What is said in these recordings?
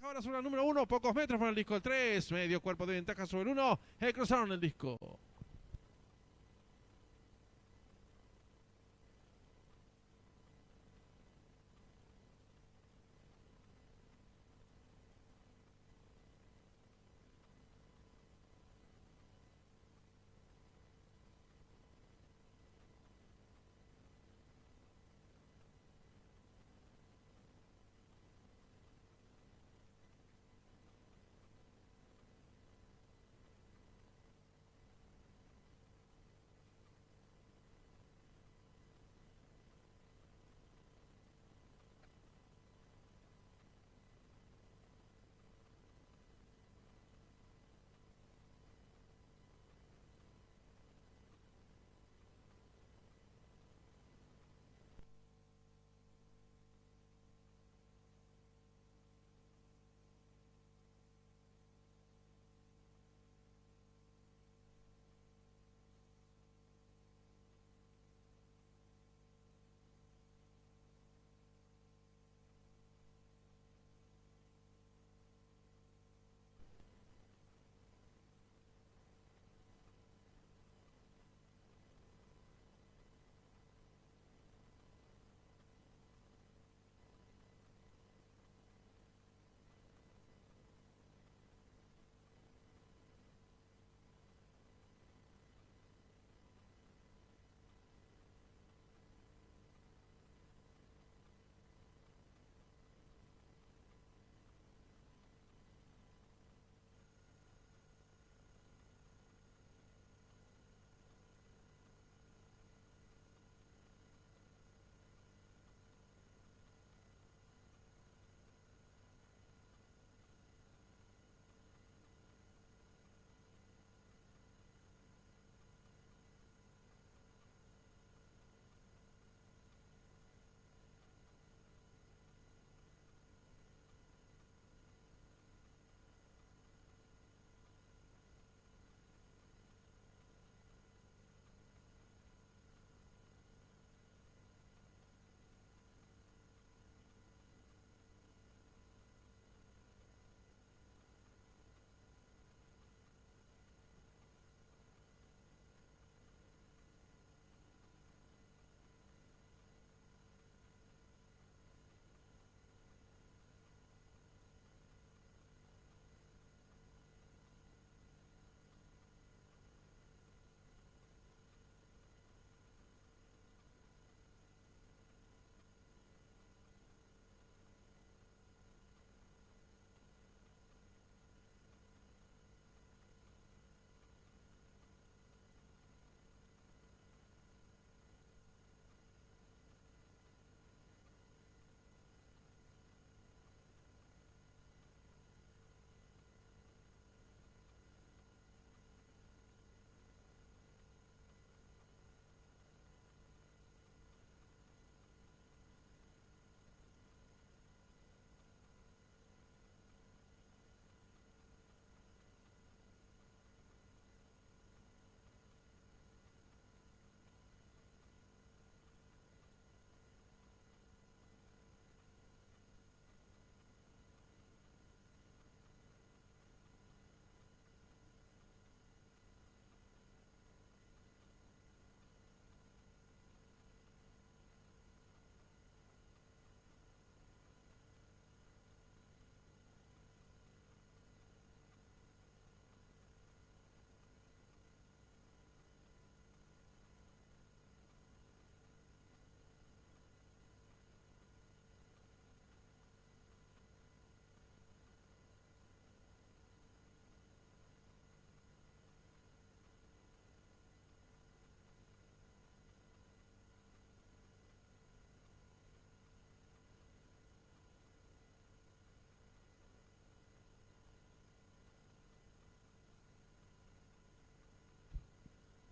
Ahora sobre el número 1, pocos metros para el disco. El 3, medio cuerpo de ventaja sobre el 1. Cruzaron el disco.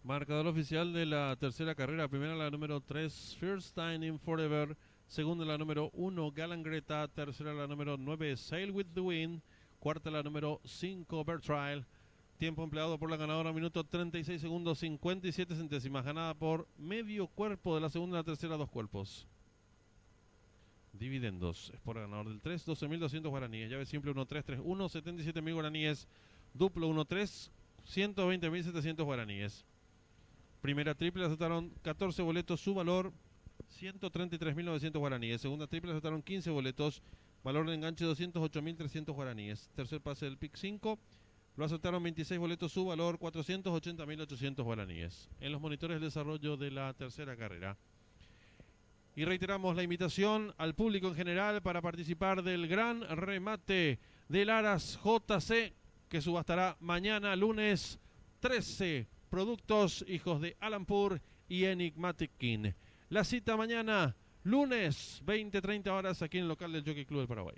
Marcador oficial de la tercera carrera. Primera la número 3, First Time in Forever. Segunda la número 1, Galan Greta. Tercera la número 9, Sail with the Wind. Cuarta la número 5, Bertrial. Tiempo empleado por la ganadora, minuto 36 segundos 57 centésimas. Ganada por medio cuerpo de la segunda a la tercera, dos cuerpos. Dividendos. Es por ganador del 3, 12.200 guaraníes. Llave simple 1331, 77.000 guaraníes. Duplo 13, 120.700 guaraníes. Primera triple aceptaron 14 boletos, su valor 133.900 guaraníes. Segunda triple aceptaron 15 boletos, valor de enganche 208.300 guaraníes. Tercer pase del pick 5, lo aceptaron 26 boletos, su valor 480.800 guaraníes. En los monitores de desarrollo de la tercera carrera. Y reiteramos la invitación al público en general para participar del gran remate del Aras JC, que subastará mañana, lunes 13, productos hijos de Alampur y Enigmatic King. La cita mañana, lunes, 20-30 horas, aquí en el local del Jockey Club del Paraguay.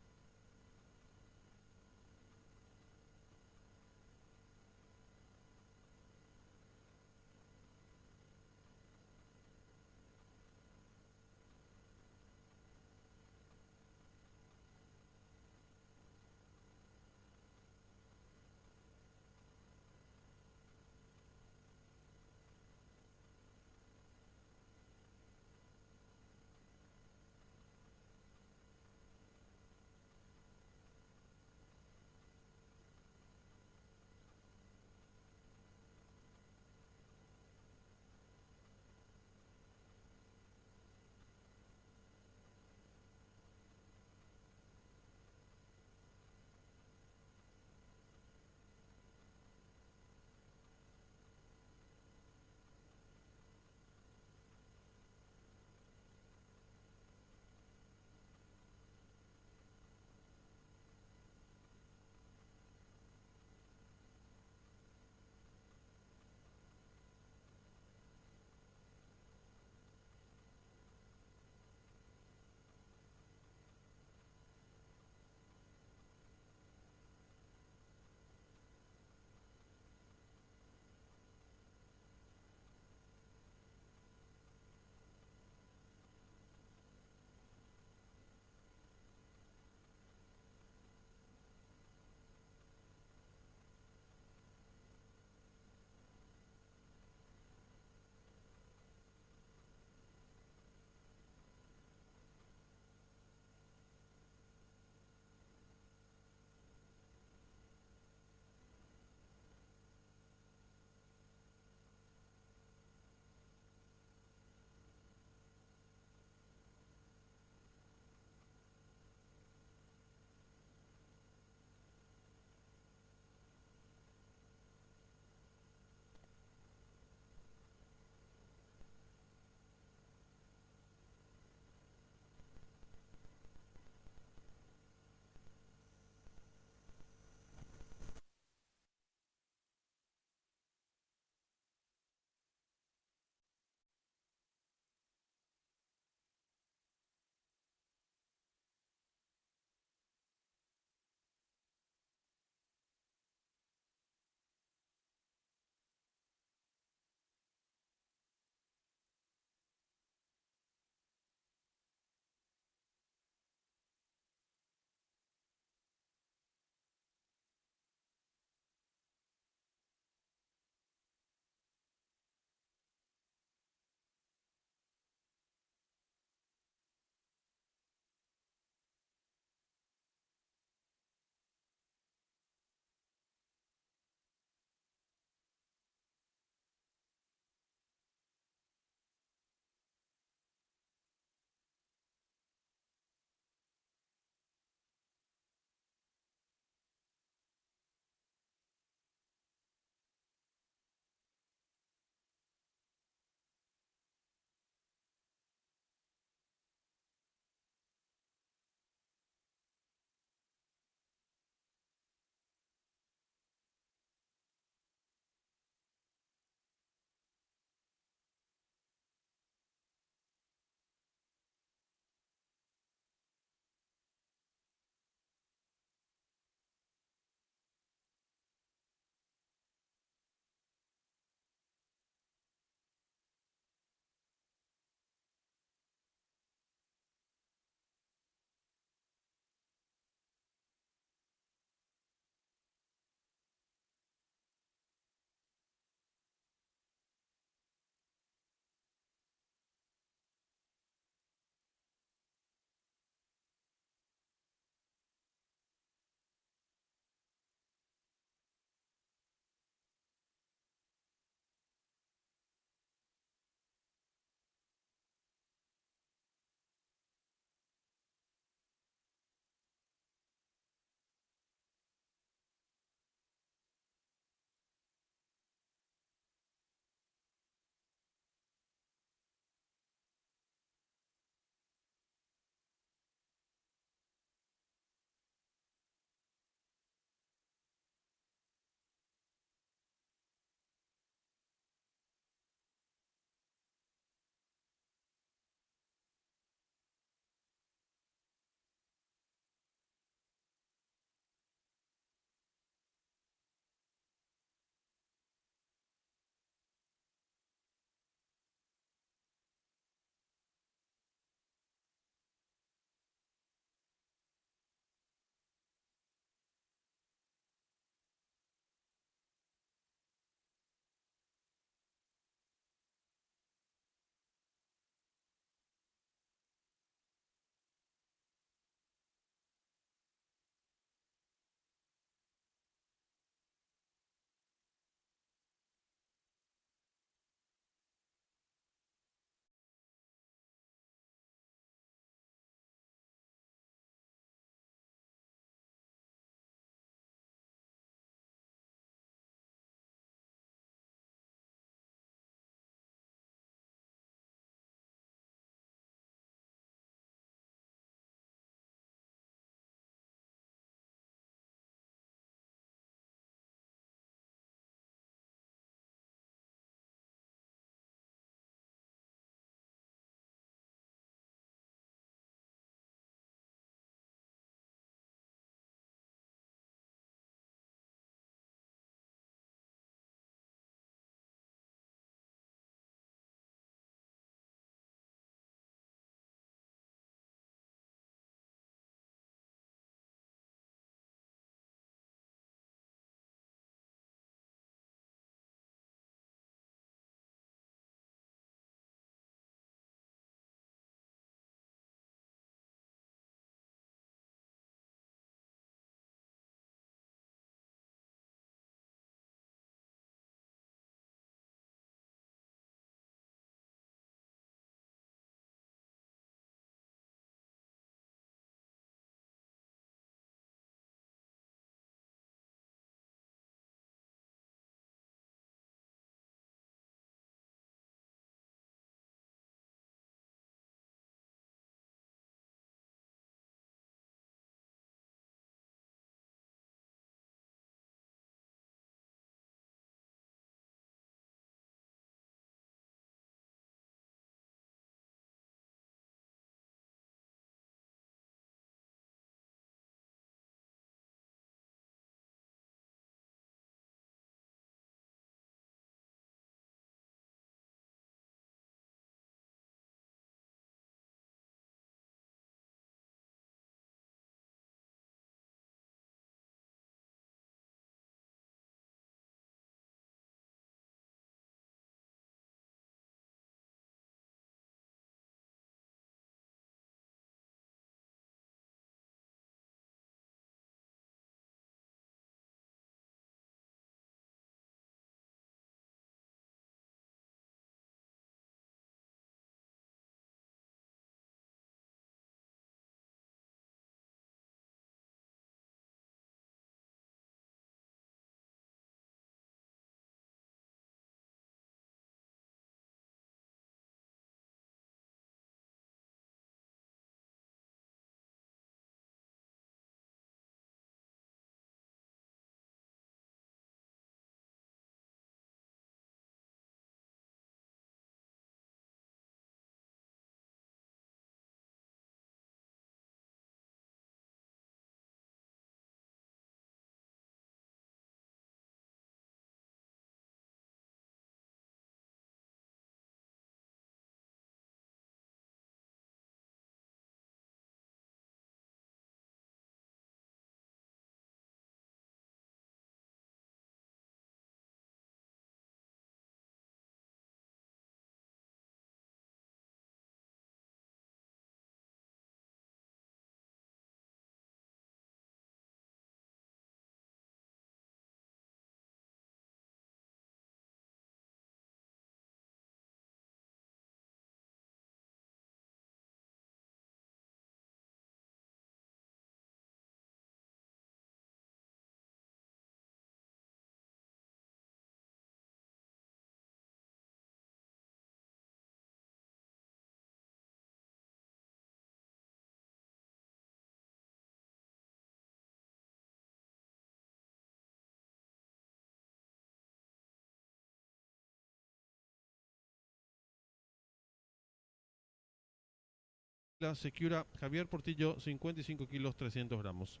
La Secura Javier Portillo, 55 kilos, 300 gramos.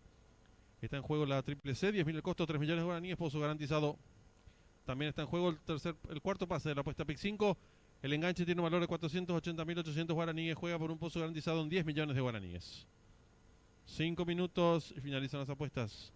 Está en juego la triple C, 10.000 el costo, 3 millones de guaraníes, pozo garantizado. También está en juego el cuarto pase de la apuesta PIC 5. El enganche tiene un valor de 480.800 guaraníes. Juega por un pozo garantizado en 10 millones de guaraníes. 5 minutos y finalizan las apuestas.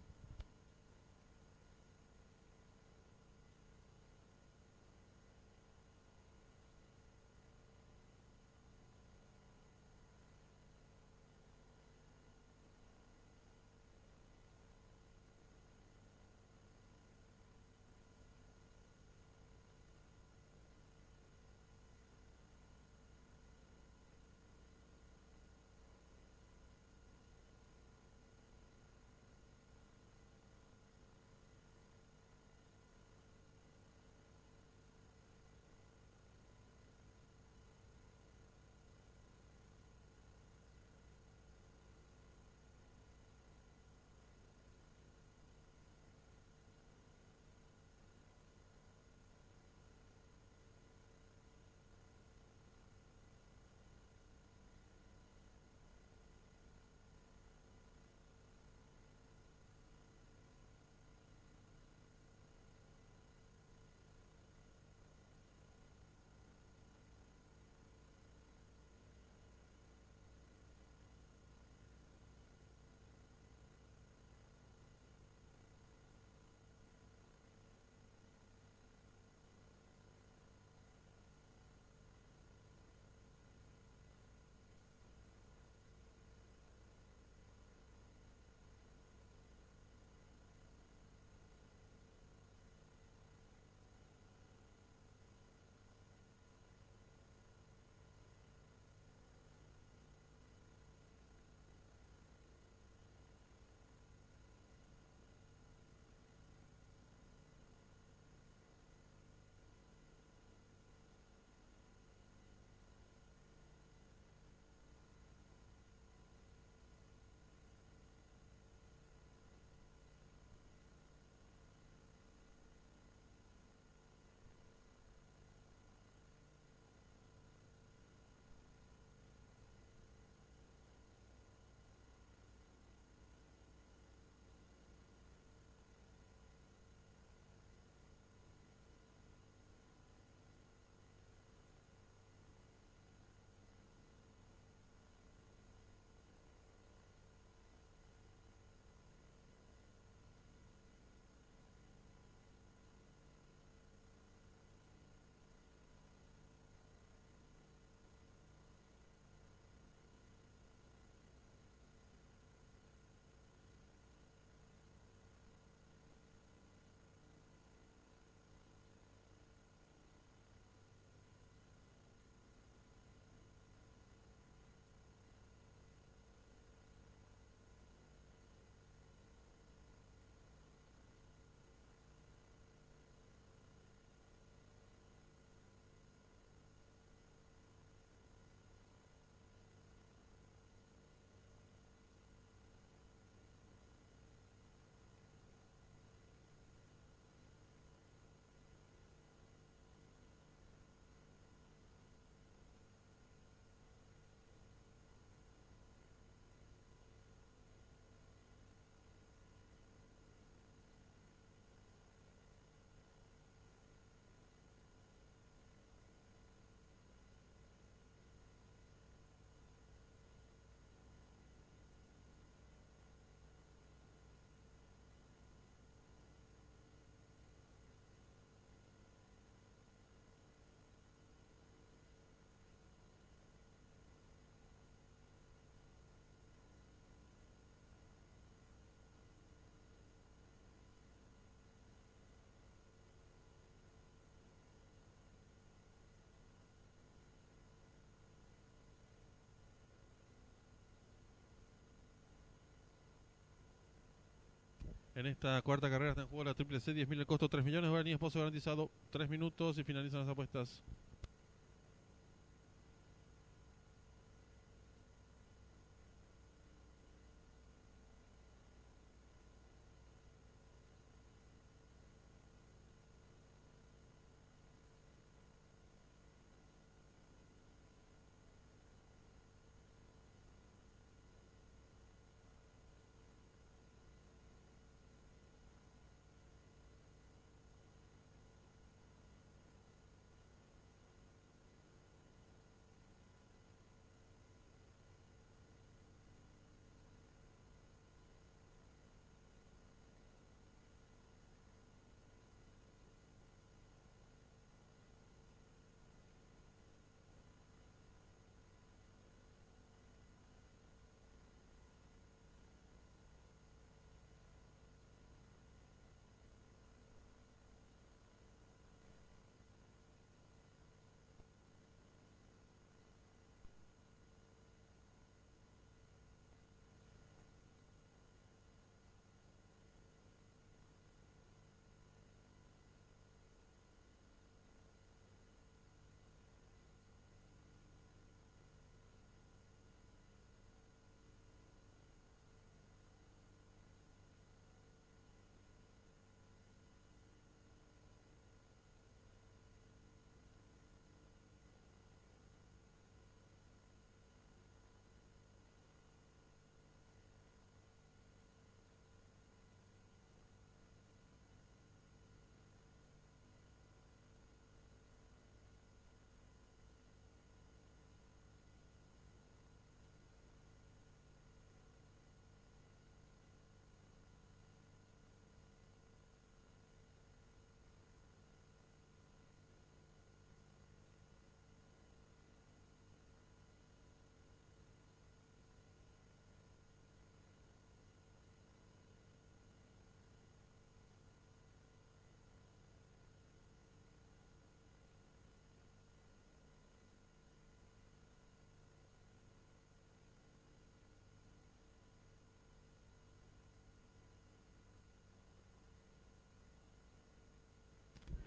En esta cuarta carrera está en juego la triple C, 10.000 el costo, 3 millones de guaraníes, pozo garantizado. 3 minutos y finalizan las apuestas.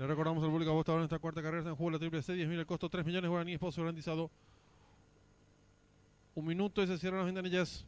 Le recordamos al público apostador en esta cuarta carrera está en juego la triple C, 10.000 el costo, 3 millones guaraníes, esposo garantizado. 1 minuto y se cierran las ventanillas.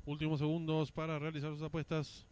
Últimos segundos para realizar sus apuestas.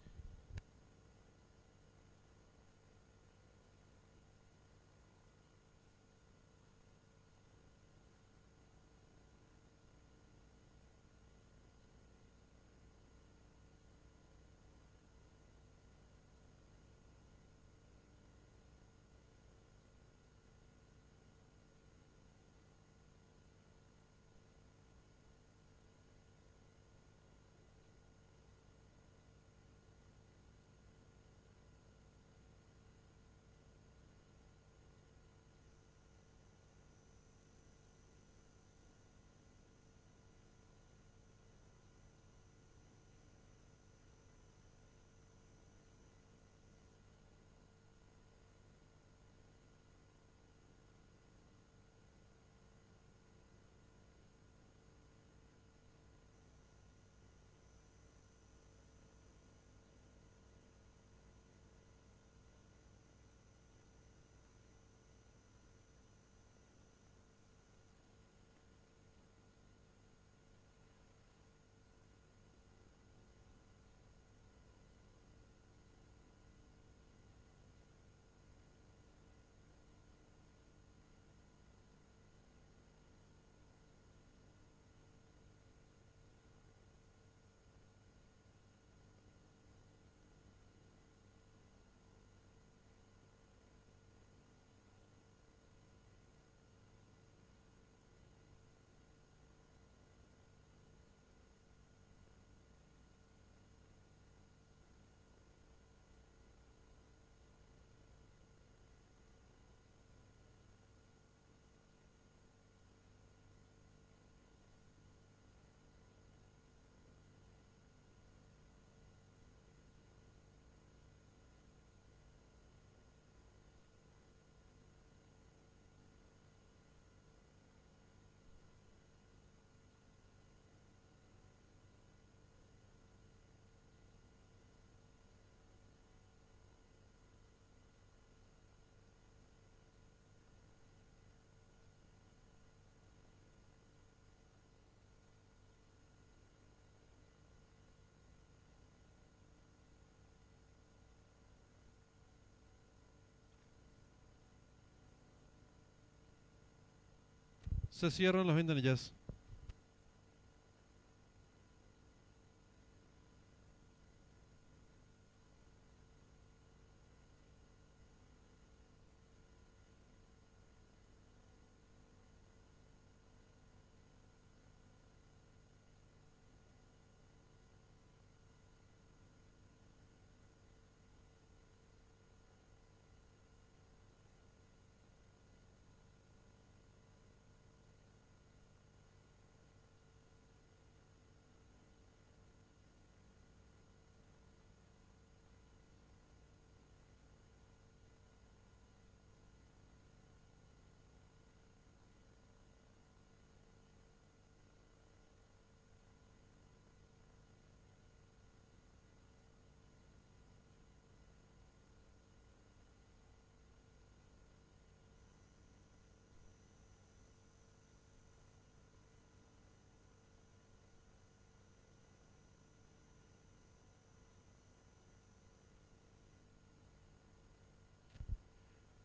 Se cierran las ventanillas.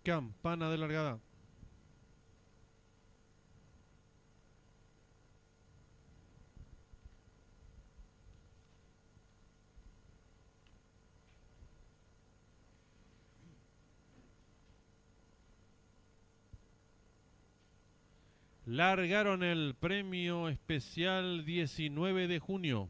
Campana de largada. Largaron el premio especial 19 de junio.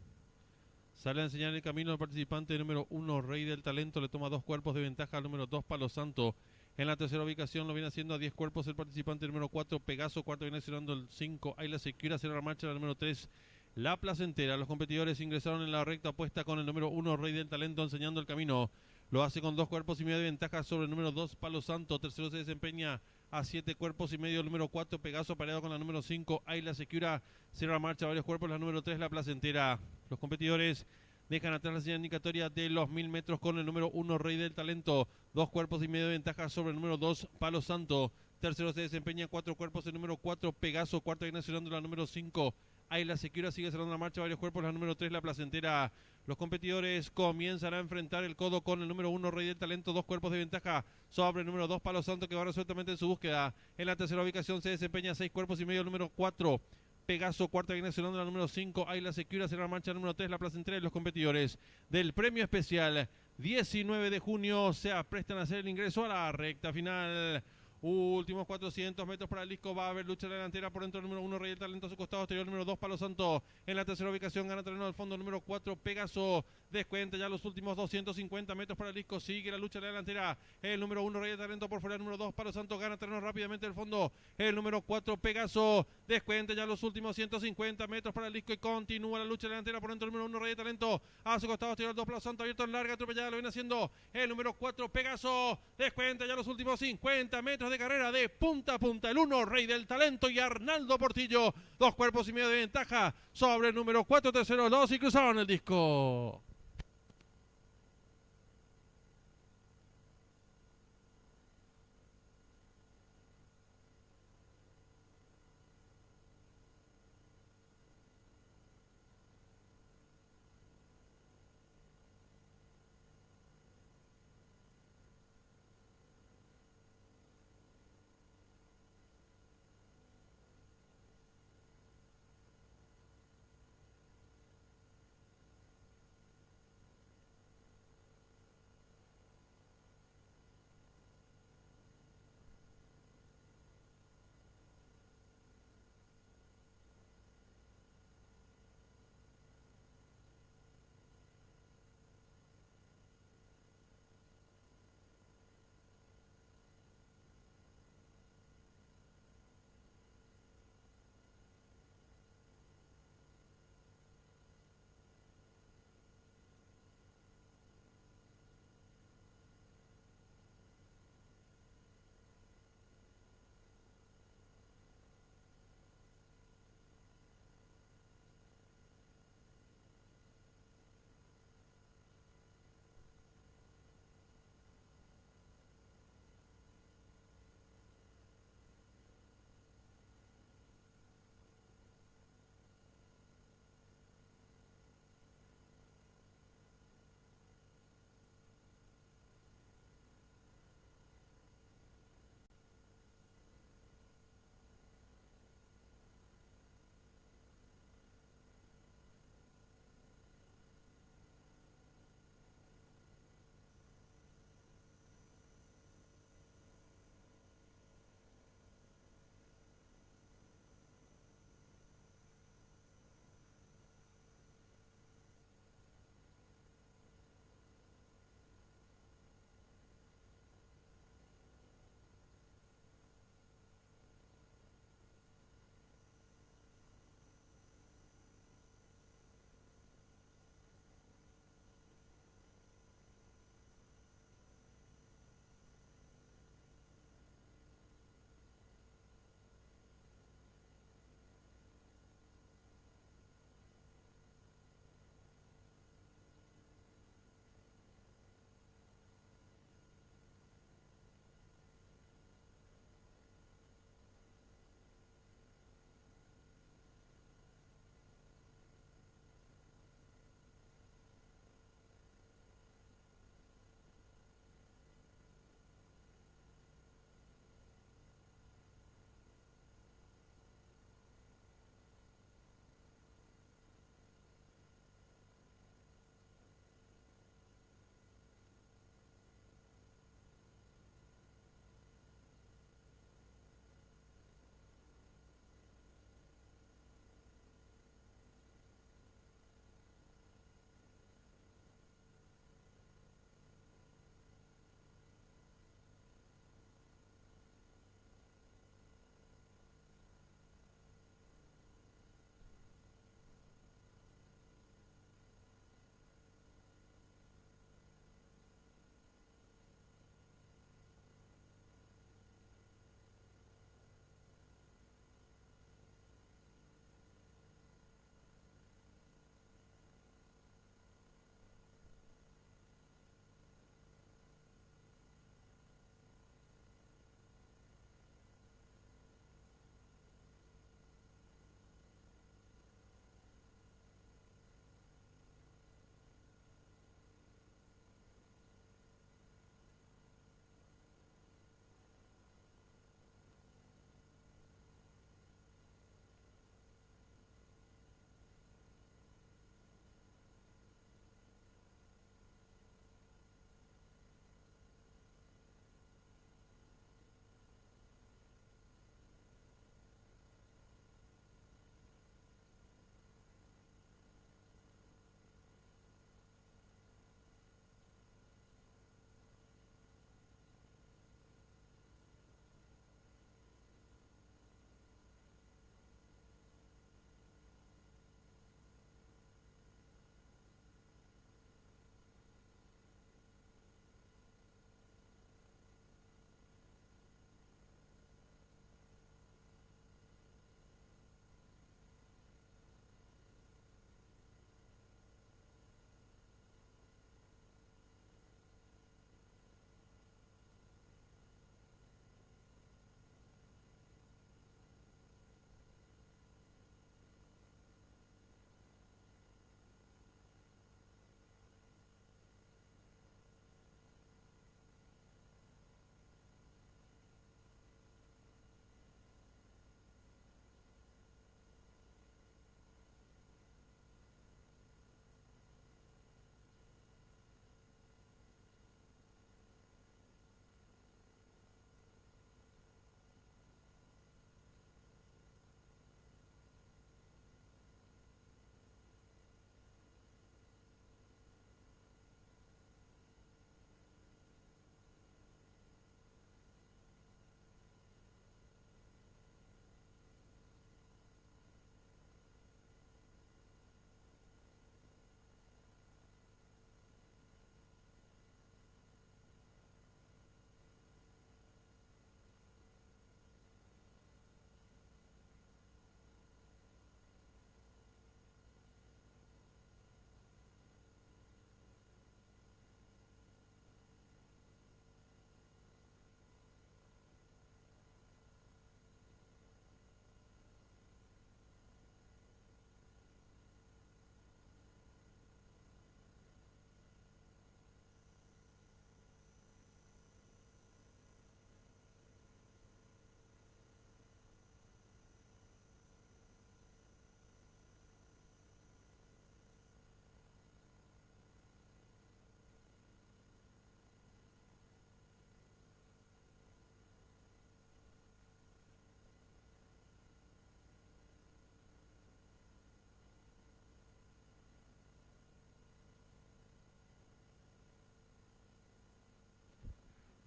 Sale a enseñar el camino al participante número 1, Rey del Talento. Le toma 2 cuerpos de ventaja al número 2, Palo Santo. En la tercera ubicación lo viene haciendo a 10 cuerpos el participante número 4, Pegaso. Cuarto viene cerrando el 5, Ayla Secura. Cierra la marcha la número 3, La Placentera. Los competidores ingresaron en la recta opuesta con el número 1, Rey del Talento, enseñando el camino. Lo hace con 2 cuerpos y medio de ventaja sobre el número 2, Palo Santo. Tercero se desempeña a 7 cuerpos y medio el número 4, Pegaso, pareado con la número 5, Ayla Secura. Cierra la marcha varios cuerpos la número 3, La Placentera. Los competidores dejan atrás la señal indicatoria de los 1000 metros con el número 1, Rey del Talento. 2 cuerpos y medio de ventaja sobre el número 2, Palo Santo. Tercero se desempeña 4 cuerpos el número 4, Pegaso. Cuarto viene cerrando la número 5, Ayla Secura. Sigue cerrando la marcha varios cuerpos la número 3, La Placentera. Los competidores comienzan a enfrentar el codo con el número 1, Rey del Talento. 2 cuerpos de ventaja sobre el número 2, Palo Santo, que va resueltamente en su búsqueda. En la tercera ubicación se desempeña 6 cuerpos y medio el número 4, Pegaso. Cuarta viene sonando la número 5, Ayla Secura. Será la marcha número 3, La Placentera. Y los competidores del premio especial 19 de junio se aprestan a hacer el ingreso a la recta final. Últimos 400 metros para el disco. Va a haber lucha delantera por dentro del número 1, Rey del Talento. A su costado exterior, número 2, Palo Santo. En la tercera ubicación gana terreno al fondo, número 4, Pegaso. Descuenta ya los últimos 250 metros para el disco. Sigue la lucha delantera. El número 1, Rey del Talento, por fuera. El número 2, Palo Santo. Gana terreno rápidamente el fondo. El número 4, Pegaso. Descuenta ya los últimos 150 metros para el disco. Y continúa la lucha delantera por dentro del número 1, Rey del Talento. A su costado exterior, 2, Palo Santo. Abierto en larga, atropellada. Lo viene haciendo el número 4, Pegaso. Descuenta ya los últimos 50 metros de carrera de punta a punta. El 1, Rey del Talento, y Arnaldo Portillo. 2 cuerpos y medio de ventaja sobre el número 4, tercero 2, y cruzaron el disco.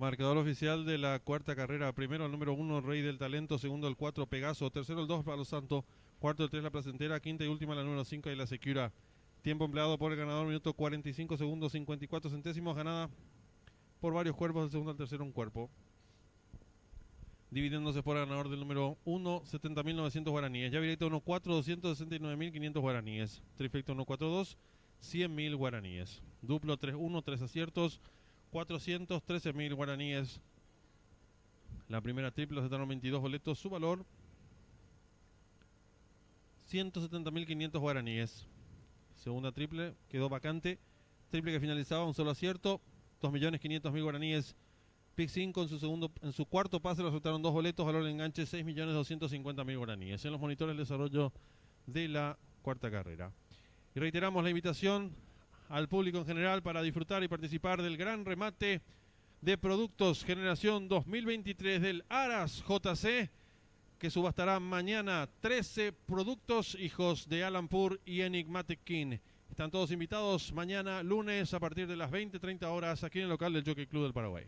Marcador oficial de la cuarta carrera. Primero el número 1, Rey del Talento. Segundo el 4, Pegaso. Tercero el 2, Palo Santo. Cuarto el 3, La Placentera. Quinta y última la número 5, y la Secura. Tiempo empleado por el ganador, minuto 45 segundos 54 centésimos. Ganada por varios cuerpos, del segundo al tercero un cuerpo. Dividiéndose por el ganador del número 1, 70.900 guaraníes. Ya directo 1-4, 269.500 guaraníes. Trifecto 1-4-2, 100.000 guaraníes. Duplo 3-1, 3 aciertos, 413.000 guaraníes. La primera triple aceptaron 22 boletos. Su valor, 170.500 guaraníes. Segunda triple quedó vacante. Triple que finalizaba un solo acierto, 2.500.000 guaraníes. Pick 5 en su cuarto pase lo resultaron 2 boletos, valor de enganche 6.250.000 guaraníes. En los monitores de desarrollo de la cuarta carrera. Y reiteramos la invitación al público en general para disfrutar y participar del gran remate de productos generación 2023 del Aras JC, que subastará mañana 13 productos hijos de Alan Poor y Enigmatic King. Están todos invitados mañana lunes a partir de las 20:30 horas aquí en el local del Jockey Club del Paraguay.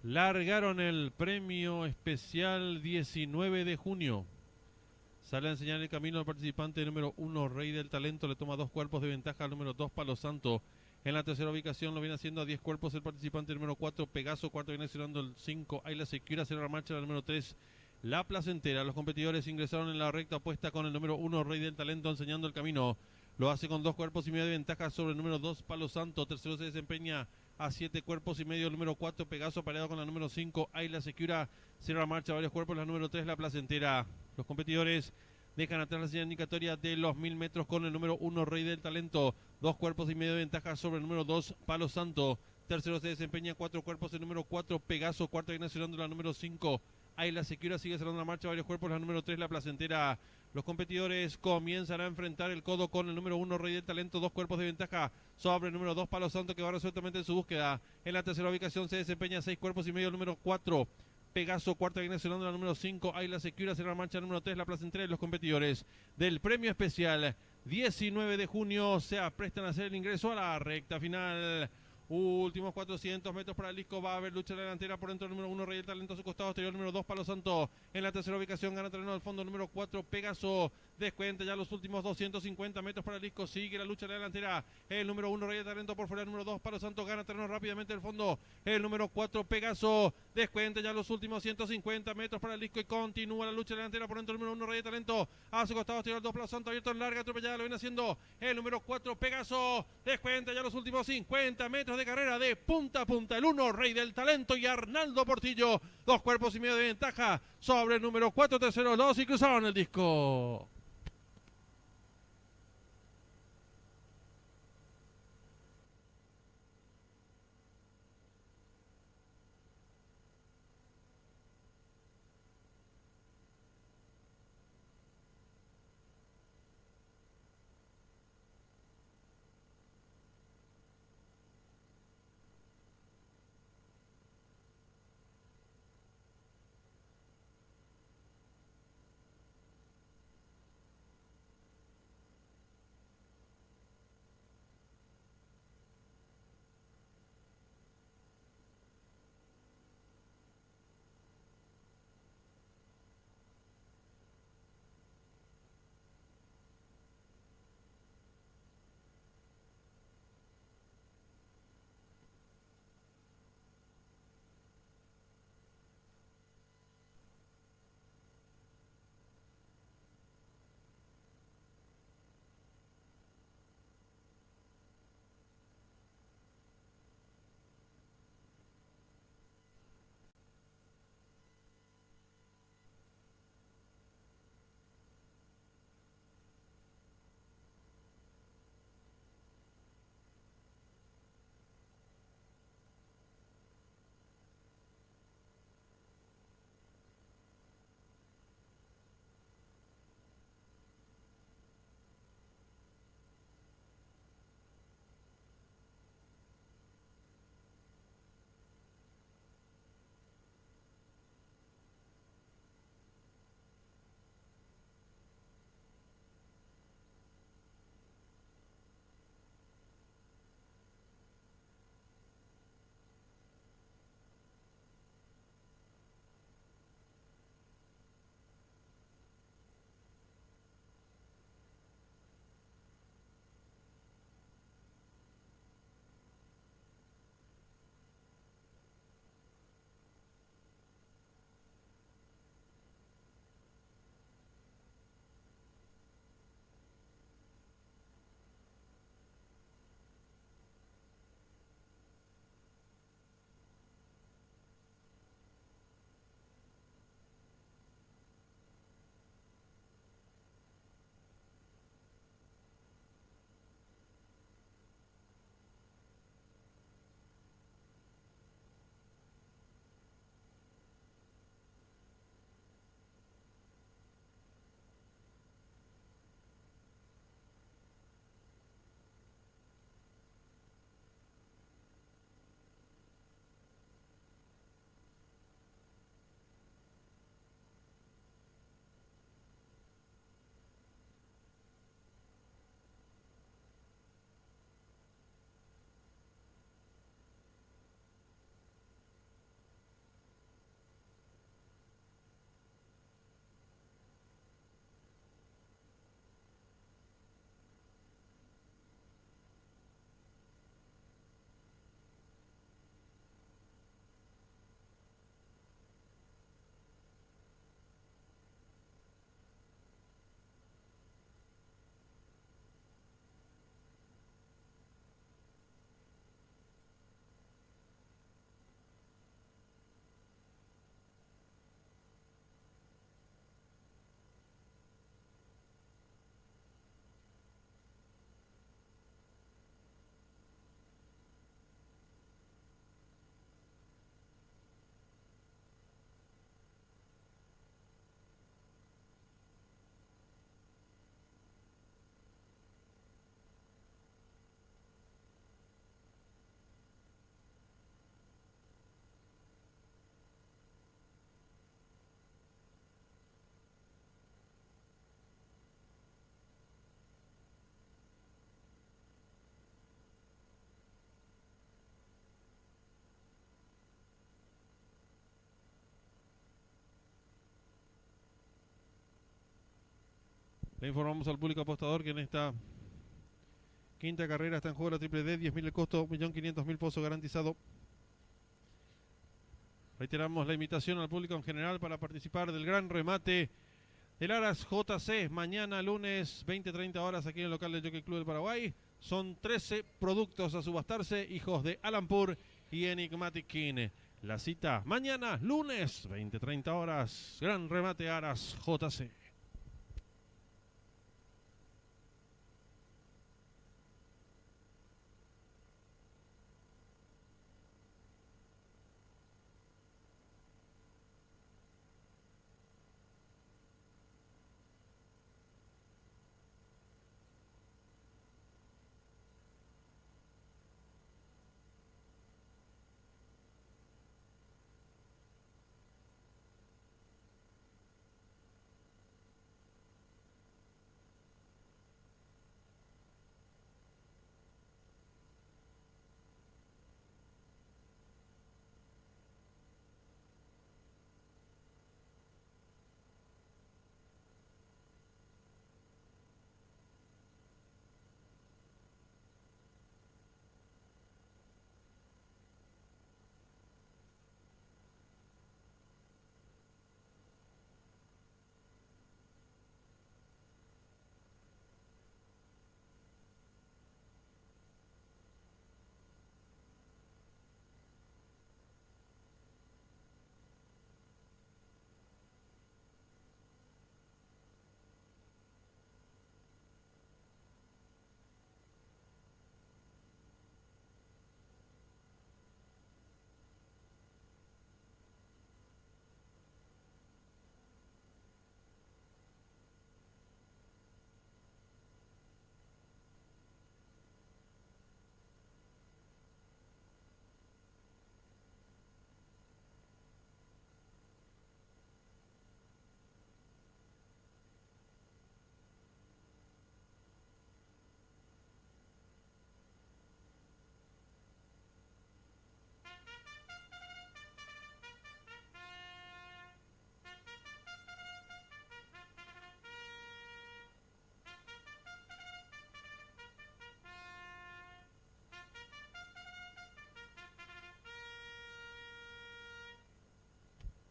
Largaron el premio especial 19 de junio. Sale a enseñar el camino al participante número 1, Rey del Talento. Le toma 2 cuerpos de ventaja al número 2, Palo Santo. En la tercera ubicación lo viene haciendo a 10 cuerpos el participante número 4, Pegaso. Cuarto viene cerrando el 5, Ayla Secura. Cierra la marcha la número 3, La Placentera. Los competidores ingresaron en la recta opuesta con el número 1, Rey del Talento, enseñando el camino. Lo hace con 2 cuerpos y medio de ventaja sobre el número 2, Palo Santo. Tercero se desempeña a 7 cuerpos y medio el número 4, Pegaso, pareado con la número 5, Ayla Secura. Cierra la marcha varios cuerpos la número 3, La Placentera. Los competidores dejan atrás la señal indicatoria de los 1000 metros con el número 1, Rey del Talento. 2 cuerpos y medio de ventaja sobre el número 2, Palo Santo. Tercero se desempeña 4 cuerpos el número 4, Pegaso. Cuarto viene cerrando la número 5, Ayla Secura. Sigue cerrando la marcha varios cuerpos la número 3, La Placentera. Los competidores comienzan a enfrentar el codo con el número 1, Rey del Talento. 2 cuerpos de ventaja sobre el número 2, Palo Santo, que va resueltamente en su búsqueda. En la tercera ubicación se desempeña 6 cuerpos y medio el número 4, Pegaso. Cuarta viene cerrando la número 5, Ayla Secura. Cierra la marcha número 3, La Placentera. Y los competidores del premio especial 19 de junio se aprestan a hacer el ingreso a la recta final. Últimos 400 metros para el disco. Va a haber lucha delantera por dentro del número 1, Rey del Talento. A su costado exterior, número 2, Palo Santo. En la tercera ubicación gana terreno al fondo, número 4, Pegaso. Descuenta ya los últimos 250 metros para el disco. Sigue la lucha delantera. El número 1, Rey del Talento, por fuera. El número 2, Palo Santo. Gana terreno rápidamente al fondo. El número 4, Pegaso. Descuenta ya los últimos 150 metros para el disco. Y continúa la lucha delantera por dentro del número 1, Rey del Talento. A su costado exterior, 2, Palo Santo. Abierto en larga, atropellada. Lo viene haciendo el número 4, Pegaso. Descuenta ya los últimos 50 metros de carrera de punta a punta. El 1, Rey del Talento, y Arnaldo Portillo. 2 cuerpos y medio de ventaja sobre el número 4, tercero 2, y cruzaron el disco. Le informamos al público apostador que en esta quinta carrera está en juego la triple D, 10.000 el costo, 1.500.000 pozo garantizado. Reiteramos la invitación al público en general para participar del gran remate del Aras JC mañana lunes 20-30 horas aquí en el local del Jockey Club del Paraguay. Son 13 productos a subastarse, hijos de Alampur y Enigmatic King. La cita mañana lunes 20-30 horas, gran remate Aras JC.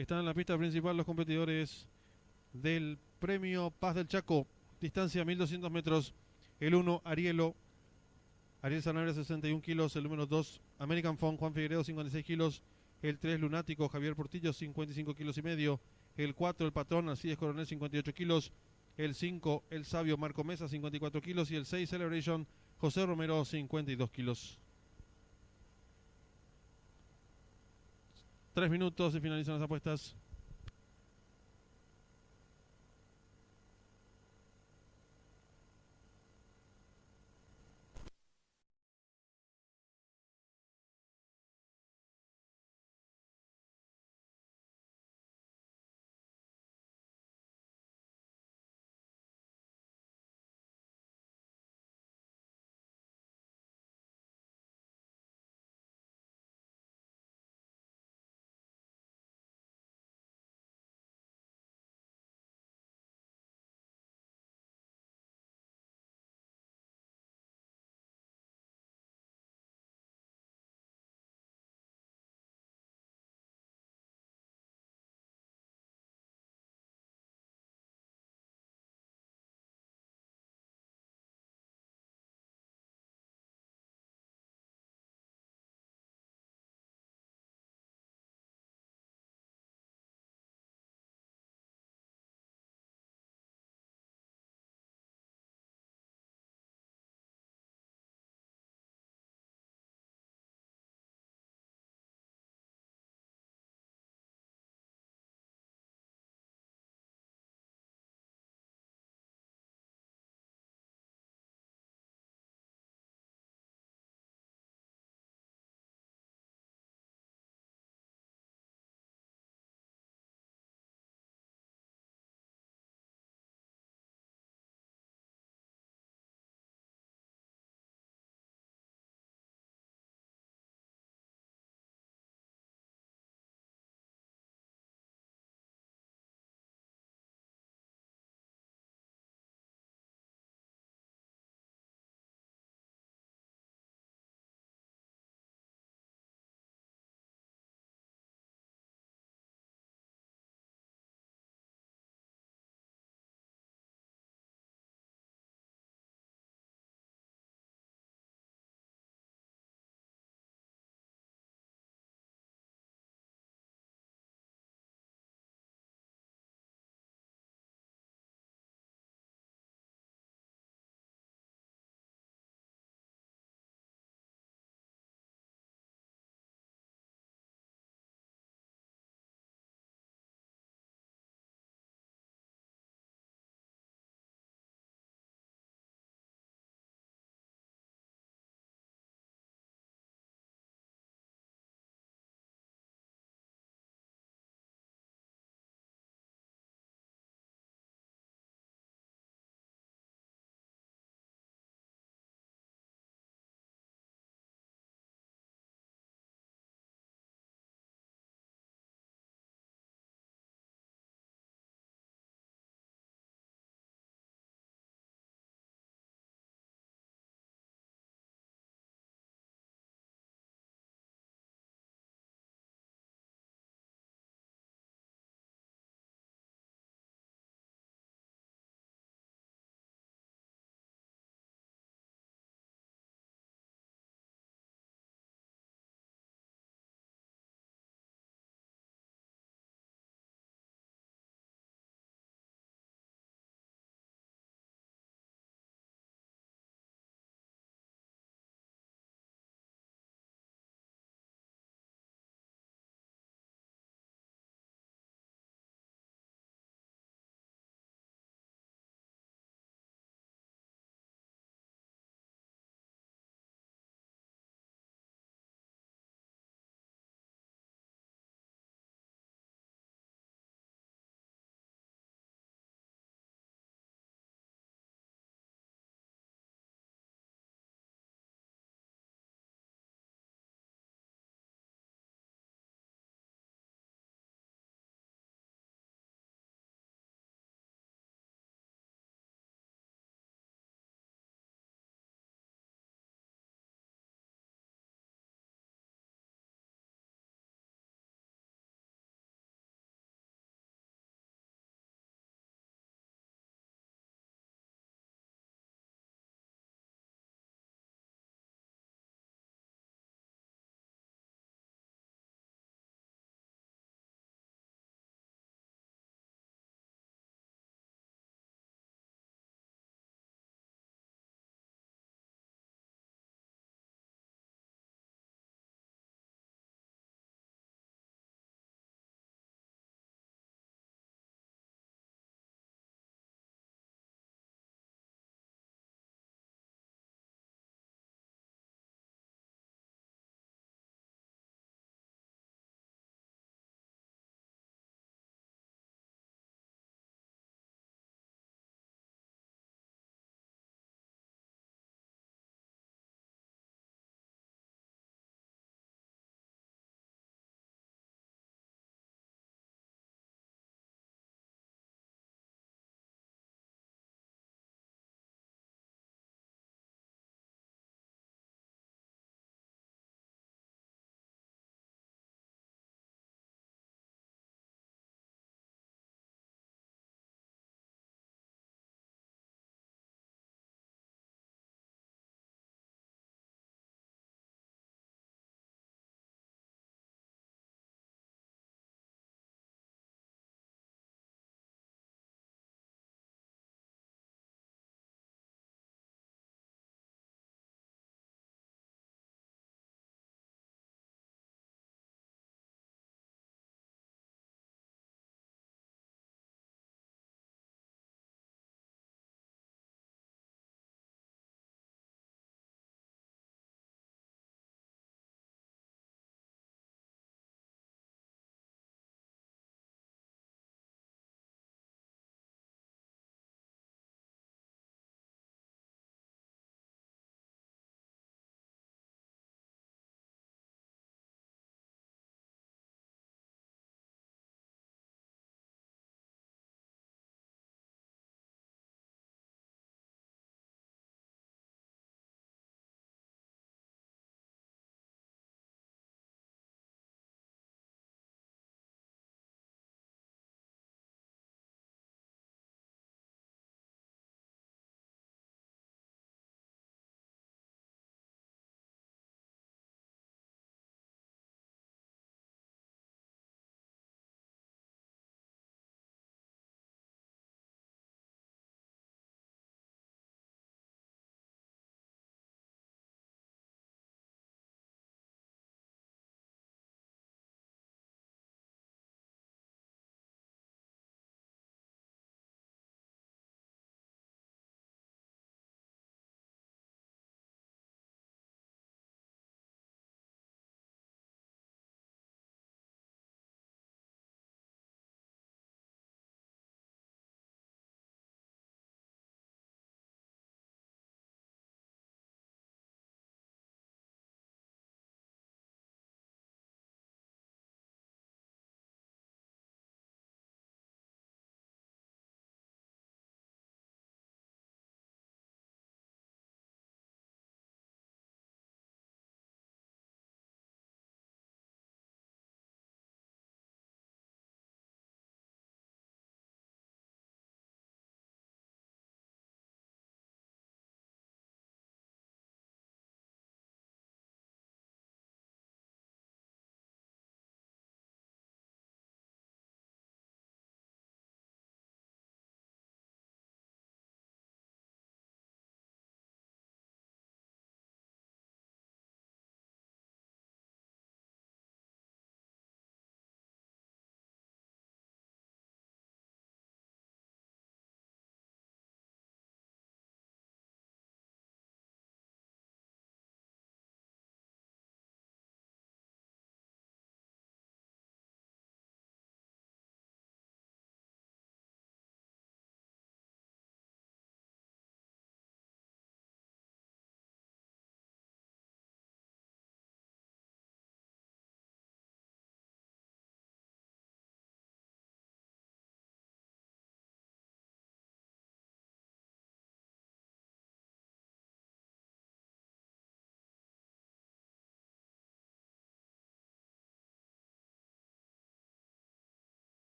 Están en la pista principal los competidores del premio Paz del Chaco, distancia 1200 metros. El 1, Ariel Sanabria, 61 kilos. El número 2, American Fun, Juan Figueredo, 56 kilos. El 3, Lunático, Javier Portillo, 55 kilos y medio. El 4, El Patrón, Alcides Coronel, 58 kilos. El 5, El Sabio, Marco Mesa, 54 kilos. Y el 6, Celebration, José Romero, 52 kilos. 3 minutos y finalizan las apuestas.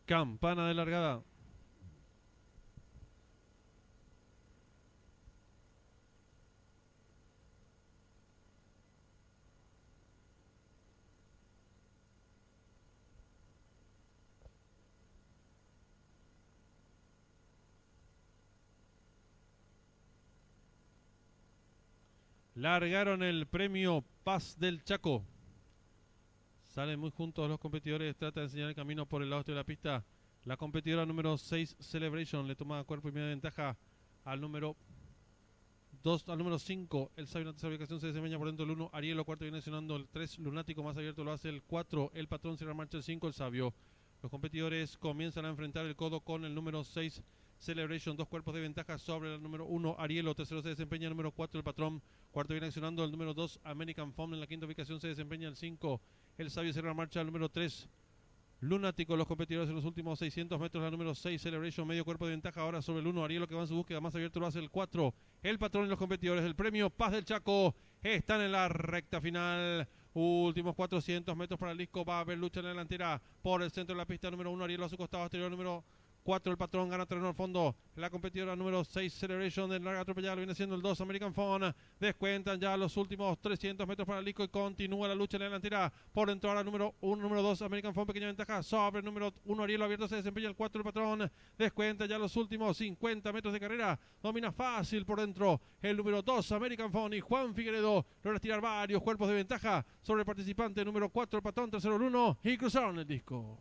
Campana de largada. Largaron el premio Paz del Chaco. Salen muy juntos los competidores. Trata de enseñar el camino por el lado este de la pista. La competidora número 6, Celebration, le toma cuerpo y media ventaja al número 2, al número 5. El sabio en la tercera ubicación se desempeña por dentro del 1. Arielo cuarto viene sonando el 3. Lunático más abierto lo hace el 4. El patrón cierra marcha el 5. El sabio. Los competidores comienzan a enfrentar el codo con el número 6. Celebration, 2 cuerpos de ventaja sobre el número 1, Arielo, tercero se desempeña el número 4, el patrón, cuarto viene accionando el número 2, American Foam, en la quinta ubicación se desempeña el 5, el sabio cierra marcha el número 3, Lunático, los competidores en los últimos 600 metros, la número 6, Celebration, medio cuerpo de ventaja ahora sobre el 1, Arielo que va en su búsqueda, más abierto lo hace el 4, el patrón y los competidores, el premio Paz del Chaco, están en la recta final. Últimos 400 metros para el disco, va a haber lucha en la delantera por el centro de la pista, número 1, Arielo a su costado exterior, número 4 el patrón, gana terreno al fondo. La competidora número 6, Celebration, de larga atropellada, viene siendo el 2, American Phone. Descuentan ya los últimos 300 metros para el disco y continúa la lucha en la delantera. Por dentro ahora número 1, número 2, American Phone, pequeña ventaja sobre el número 1, Arielo abierto, se desempeña el 4, el patrón. Descuenta ya los últimos 50 metros de carrera. Domina fácil por dentro el número 2, American Phone, y Juan Figueredo logra tirar varios cuerpos de ventaja sobre el participante número 4, el patrón, tercero el 1, y cruzaron el disco.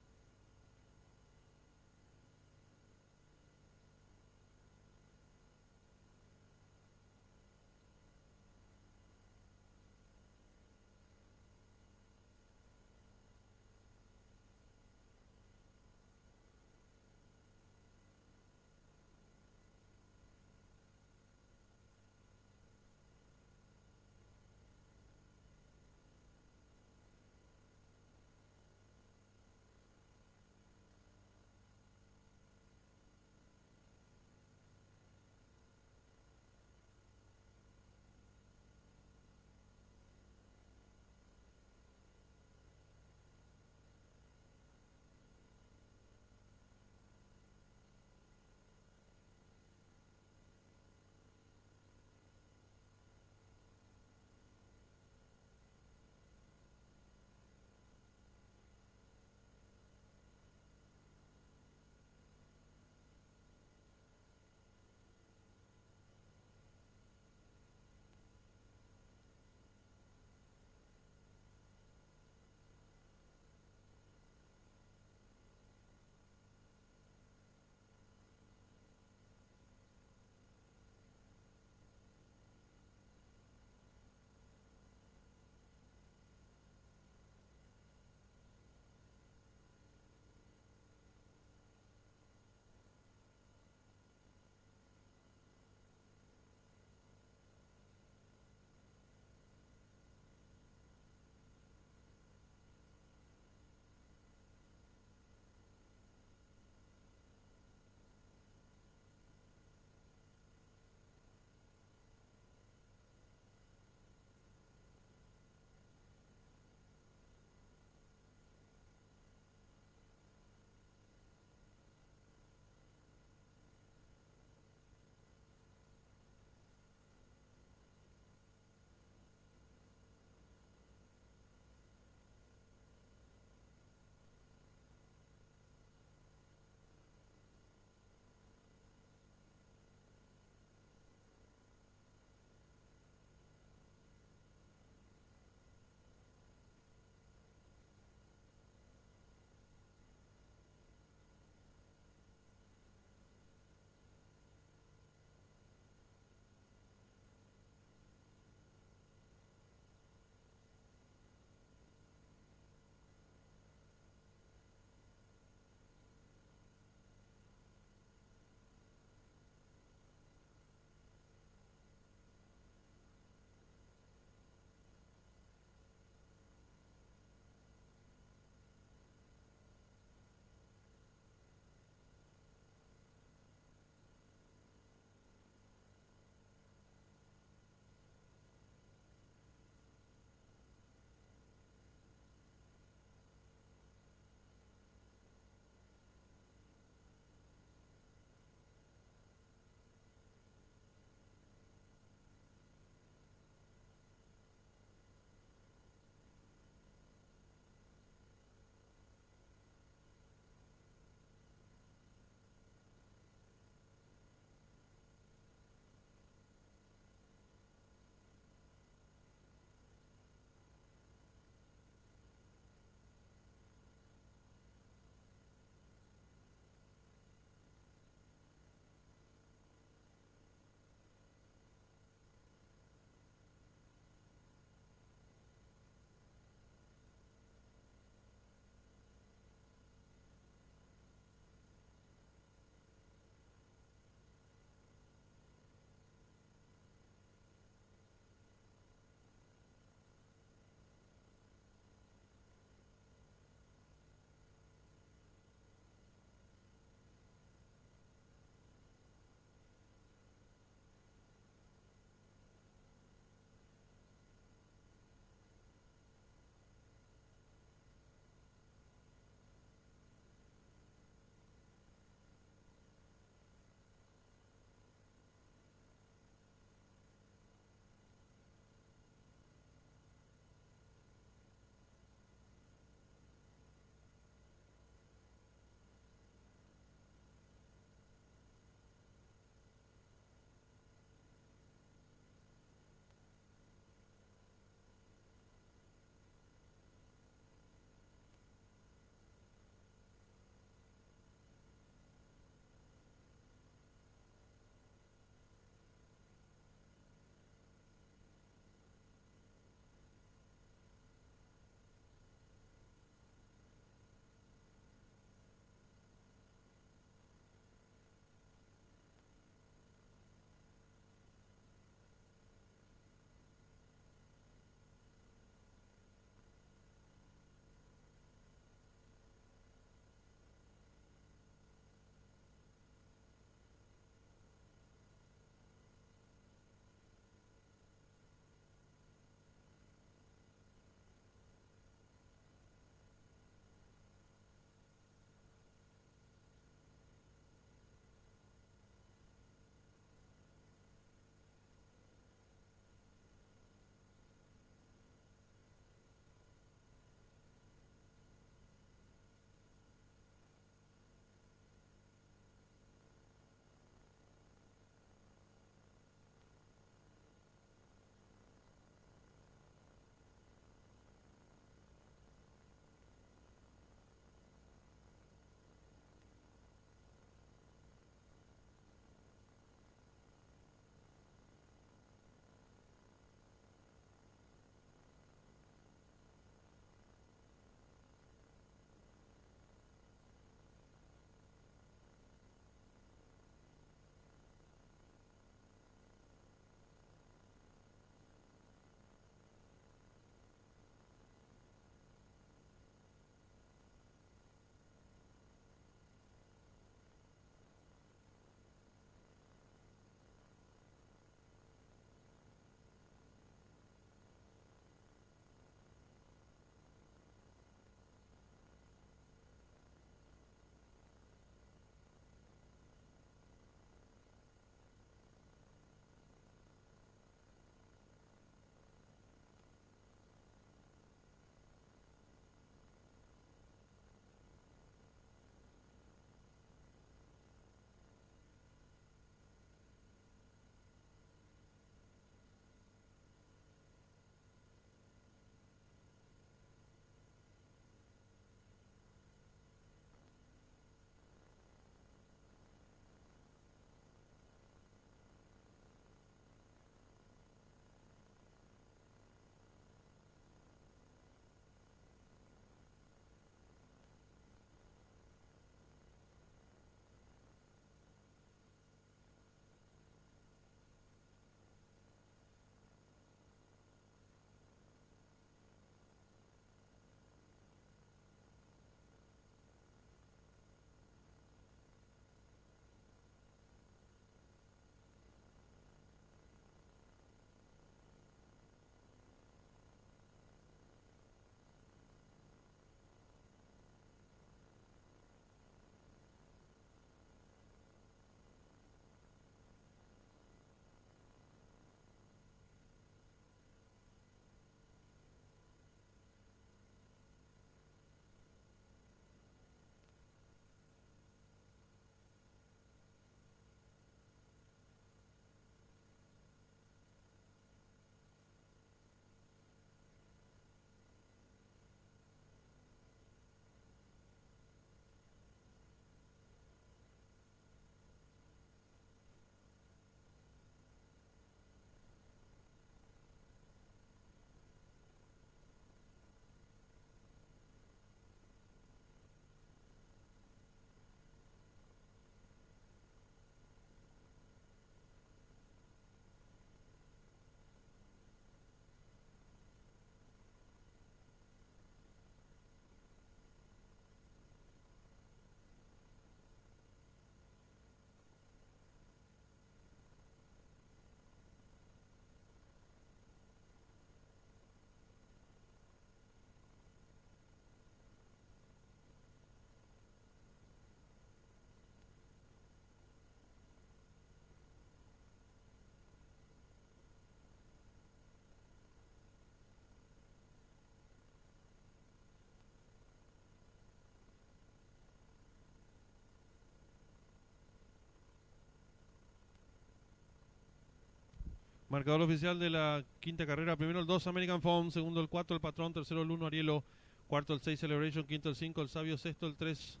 Marcador oficial de la quinta carrera. Primero el 2 American Phone, segundo el 4 el Patrón, tercero el 1 Arielo, cuarto el 6 Celebration, quinto el 5 el Sabio, sexto el 3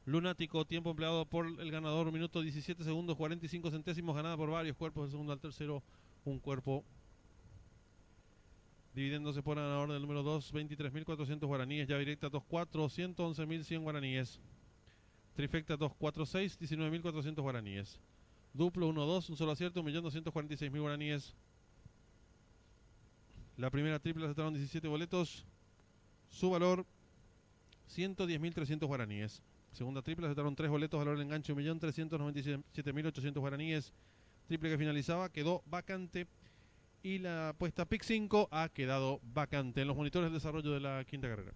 Lunático. Tiempo empleado por el ganador, minuto 17 segundos 45 centésimos, ganada por varios cuerpos del segundo al tercero, un cuerpo. Dividiéndose por el ganador del número 2, 23.400 guaraníes. Llave directa 2-4, 111.100 guaraníes. Trifecta 2-4-6, 19.400 guaraníes. Duplo 1-2, un solo acierto, 1.246.000 guaraníes. La primera triple aceptaron 17 boletos. Su valor, 110.300 guaraníes. Segunda triple aceptaron 3 boletos, valor del enganche 1.397.800 guaraníes. Triple que finalizaba quedó vacante. Y la apuesta PIC 5 ha quedado vacante en los monitores de desarrollo de la quinta carrera.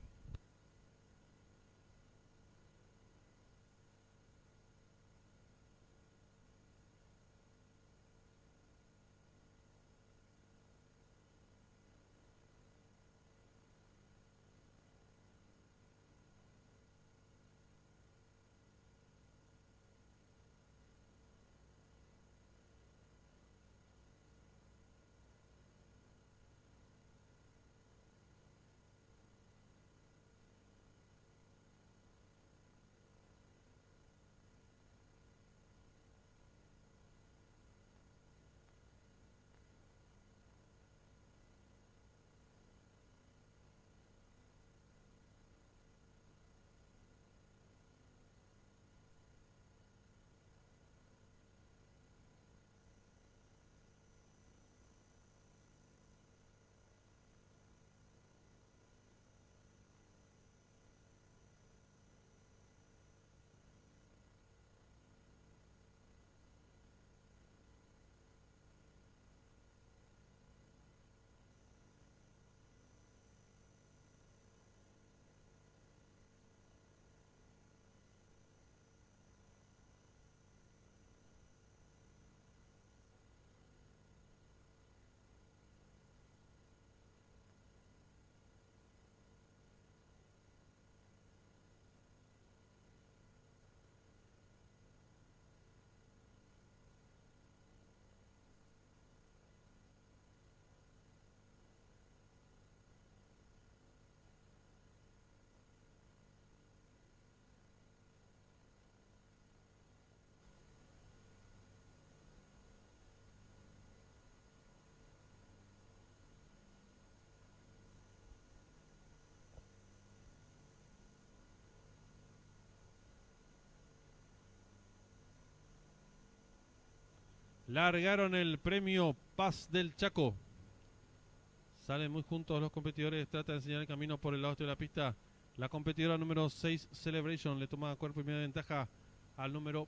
Largaron el premio Paz del Chaco. Salen muy juntos los competidores. Trata de enseñar el camino por el lado este de la pista. La competidora número 6 Celebration le toma cuerpo y media ventaja al número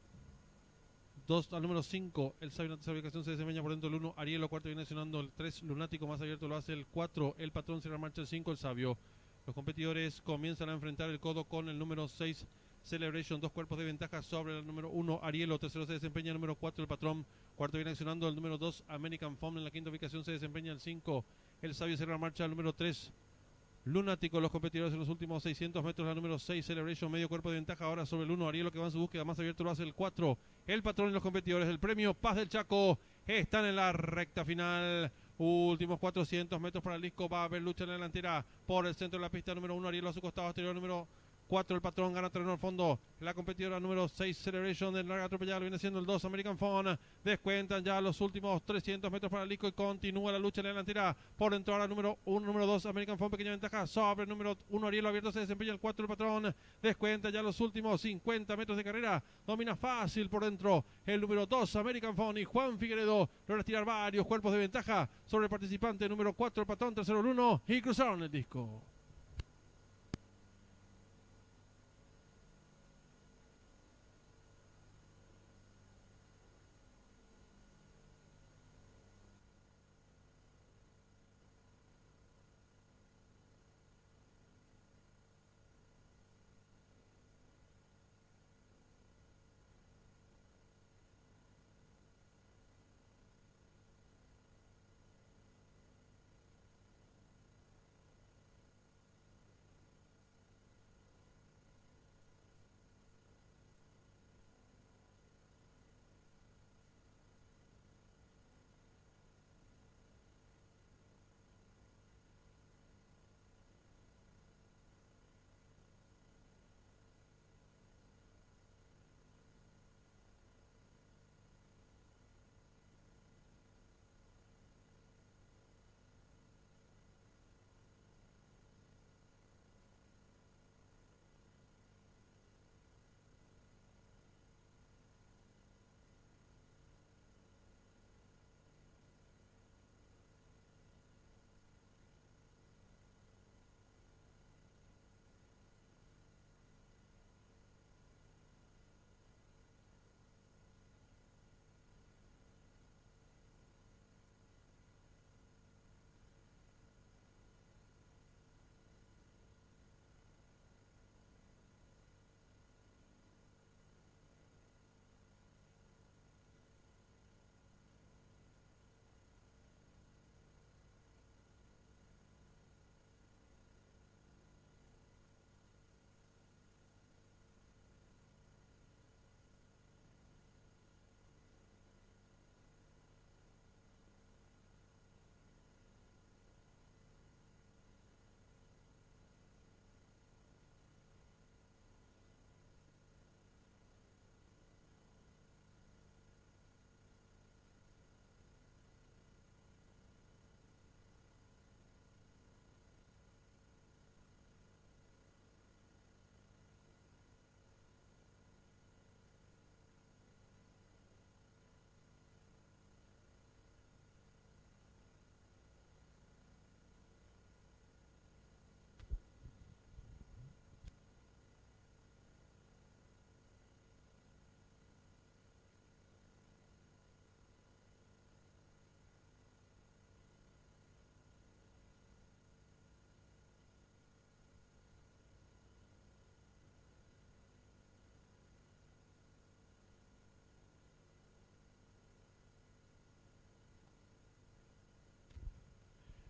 2, al número 5. El Sabio en la tercera ubicación se desempeña por dentro del 1. Arielo cuarto viene accionando el 3. Lunático más abierto lo hace el 4. El Patrón cierra marcha el 5. El Sabio. Los competidores comienzan a enfrentar el codo con el número 6 Celebration, 2 cuerpos de ventaja sobre el número 1 Arielo, tercero se desempeña el número 4 el Patrón, cuarto viene accionando el número 2 American Phone, en la quinta ubicación se desempeña el 5 el Sabio cierra marcha el número 3 Lunático. Los competidores en los últimos 600 metros, la número 6 Celebration, medio cuerpo de ventaja ahora sobre el 1 Arielo que va en su búsqueda, más abierto lo hace el 4 el Patrón y los competidores del premio Paz del Chaco están en la recta final. Últimos 400 metros para el disco, va a haber lucha en la delantera por el centro de la pista, número 1 Arielo a su costado exterior, número 4 el Patrón, gana terreno al fondo. La competidora número 6 Celebration del larga atropellada viene siendo el 2 American Phone. Descuentan ya los últimos 300 metros para el disco y continúa la lucha en la delantera por dentro ahora número 1, número 2 American Phone, pequeña ventaja sobre el número 1 Arielo abierto se desempeña el 4 el Patrón. Descuenta ya los últimos 50 metros de carrera, domina fácil por dentro el número 2 American Phone y Juan Figueredo logra tirar varios cuerpos de ventaja sobre el participante número 4 el Patrón, tercero el 1 y cruzaron el disco.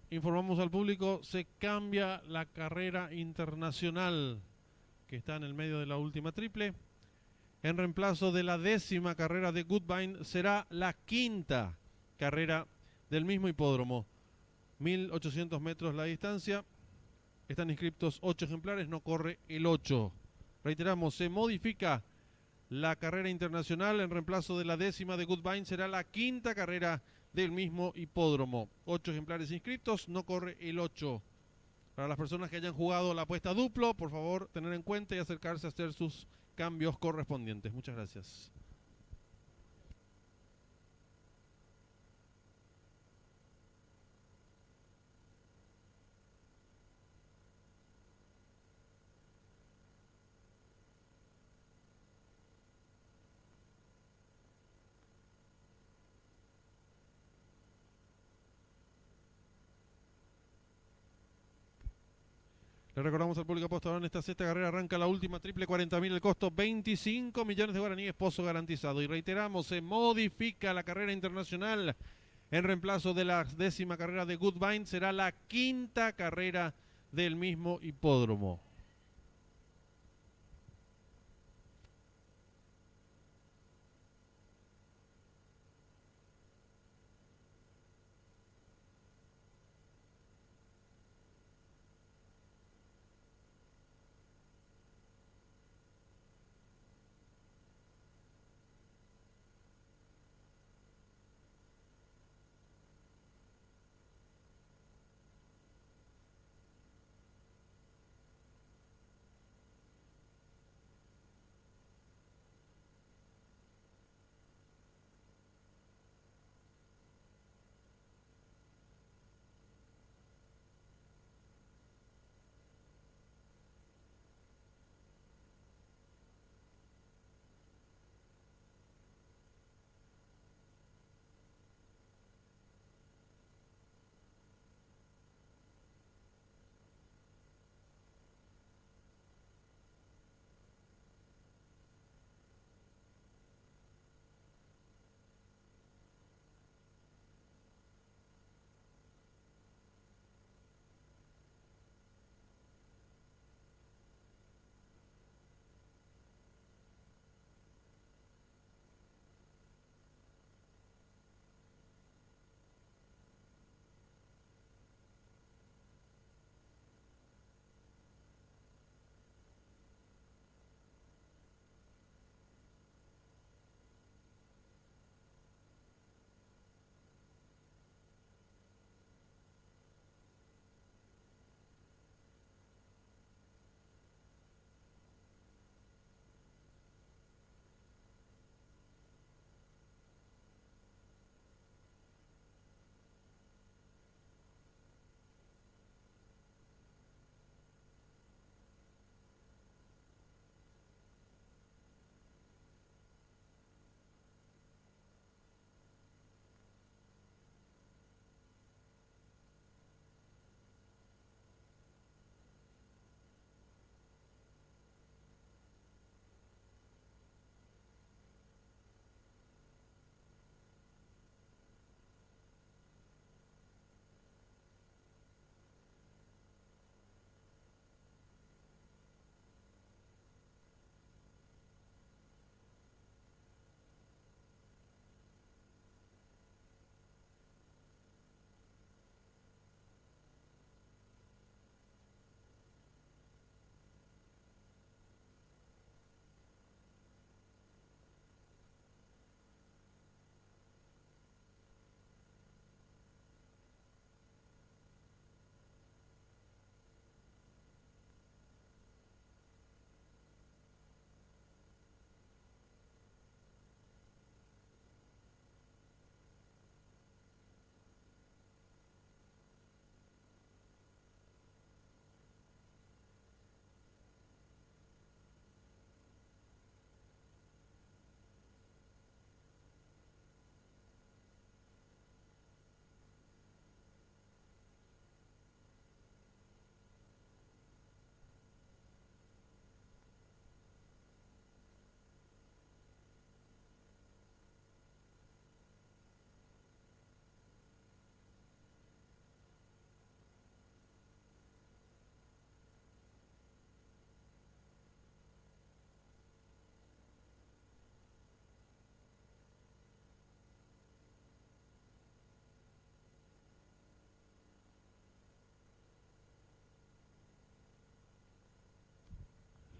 informamos al público, se cambia la carrera internacional que está en el medio de la última triple. En reemplazo de la 10ª carrera de Woodbine será la 5ª carrera del mismo hipódromo. 1800 metros la distancia. Están inscriptos 8 ejemplares, no corre el 8. Reiteramos, se modifica la carrera internacional. En reemplazo de la 10ª de Woodbine será la 5ª carrera del mismo hipódromo. 8 ejemplares inscritos, no corre el 8. Para las personas que hayan jugado la apuesta duplo, por favor, tener en cuenta y acercarse a hacer sus cambios correspondientes. Muchas gracias. Le recordamos al público apostador, en esta sexta carrera arranca la última triple, 40.000 el costo, 25 millones de guaraníes, pozo garantizado. Y reiteramos, se modifica la carrera internacional. En reemplazo de la 10ª carrera de Woodbine será la 5ª carrera del mismo hipódromo.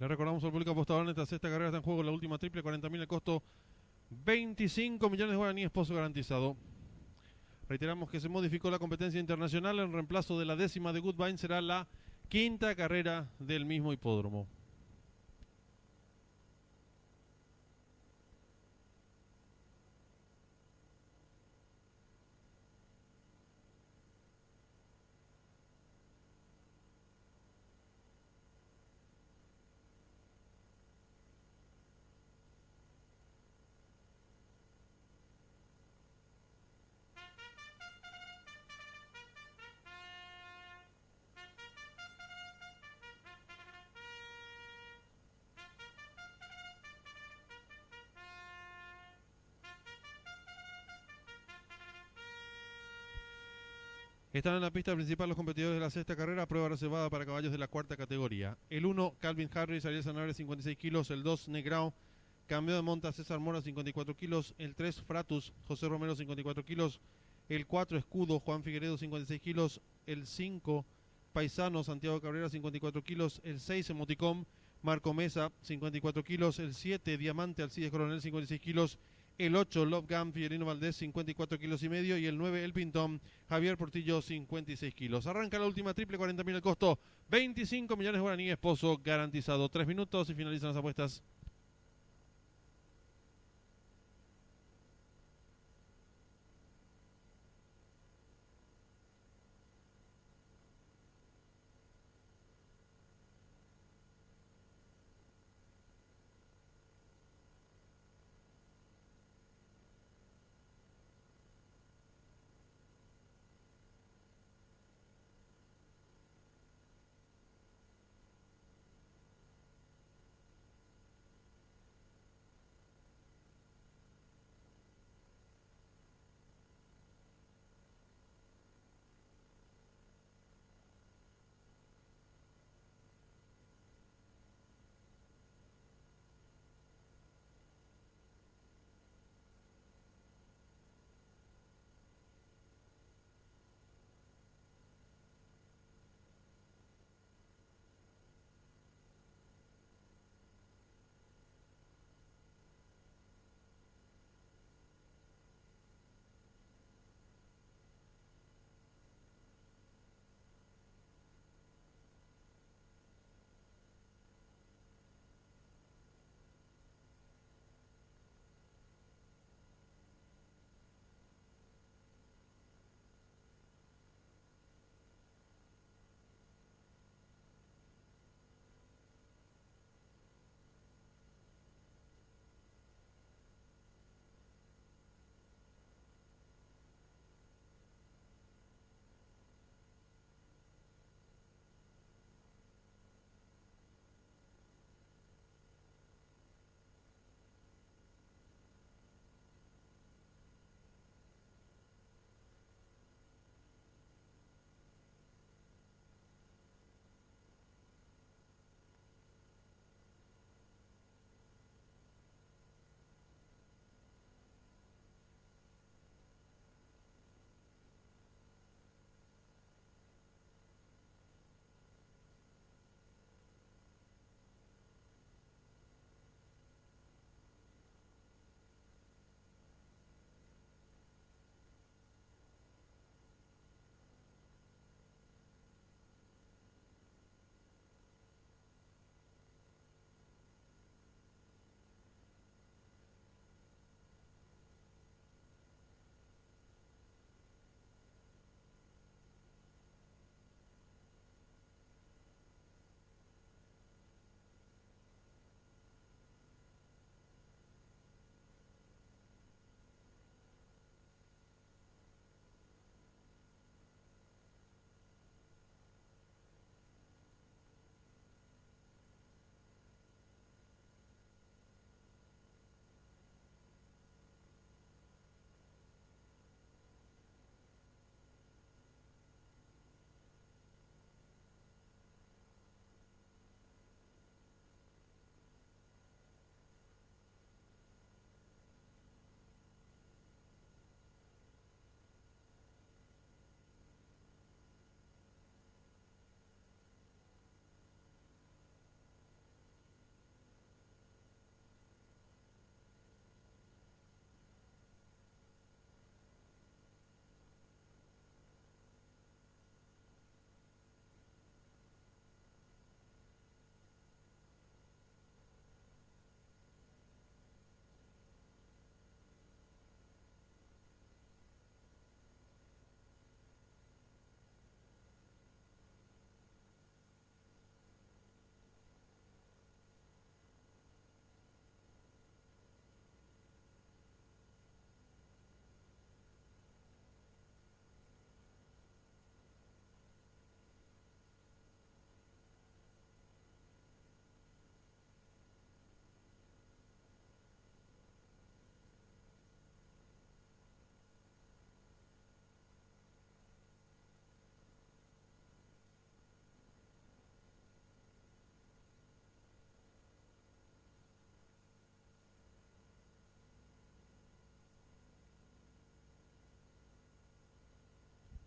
Le recordamos al público apostador en esta sexta carrera está en juego la última triple, 40.000 el costo, 25 millones de guaraníes, pozo garantizado. Reiteramos que se modificó la competencia internacional en reemplazo de la 10ª de Woodbine, será la 5ª carrera del mismo hipódromo. Están en la pista principal los competidores de la sexta carrera, prueba reservada para caballos de la cuarta categoría. El 1, Calvin Harris, Ariel Sanabria, 56 kilos. El 2, Negrao, cambio de monta, César Mora, 54 kilos. El 3, Fratus, José Romero, 54 kilos. El 4, Escudo, Juan Figueredo, 56 kilos. El 5, Paisano, Santiago Cabrera, 54 kilos. El 6, Emoticom, Marco Mesa, 54 kilos. El 7, Diamante, Alcides Coronel, 56 kilos. El 8, Love Gun, Figuerino Valdés, 54 kilos y medio. Y el 9, El Pintón, Javier Portillo, 56 kilos. Arranca la última triple, 40.000 el costo, 25 millones de guaraníes, pozo garantizado. 3 minutos y finalizan las apuestas.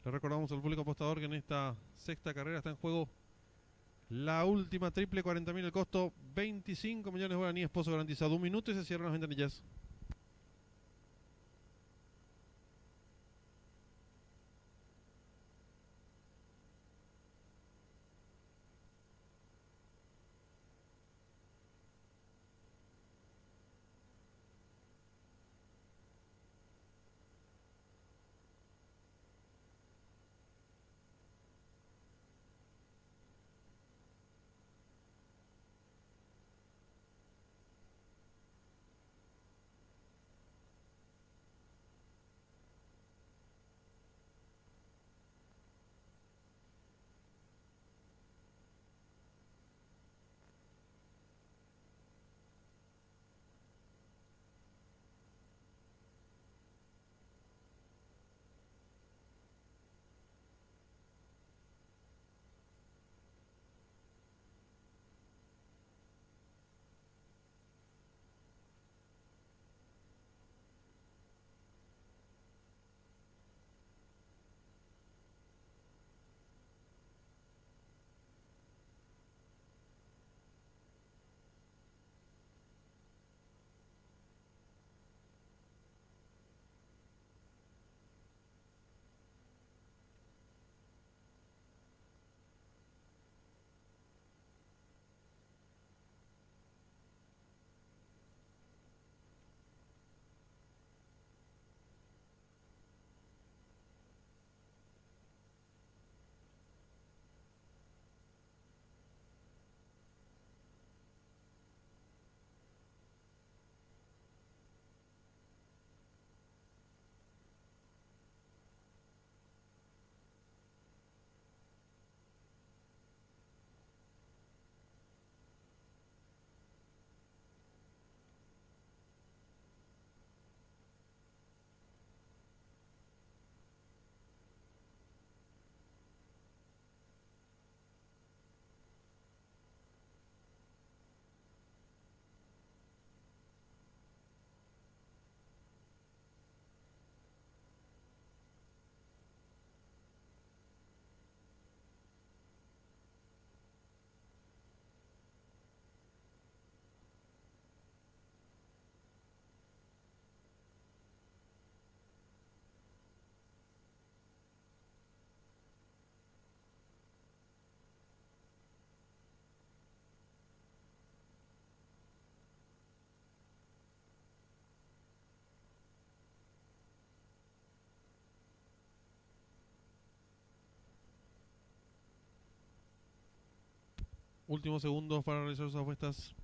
Le recordamos al público apostador que en esta sexta carrera está en juego la última triple, 40.000 el costo, 25 millones de guaraníes, pozo garantizado. 1 minuto y se cierran las ventanillas. Últimos segundos para realizar sus apuestas.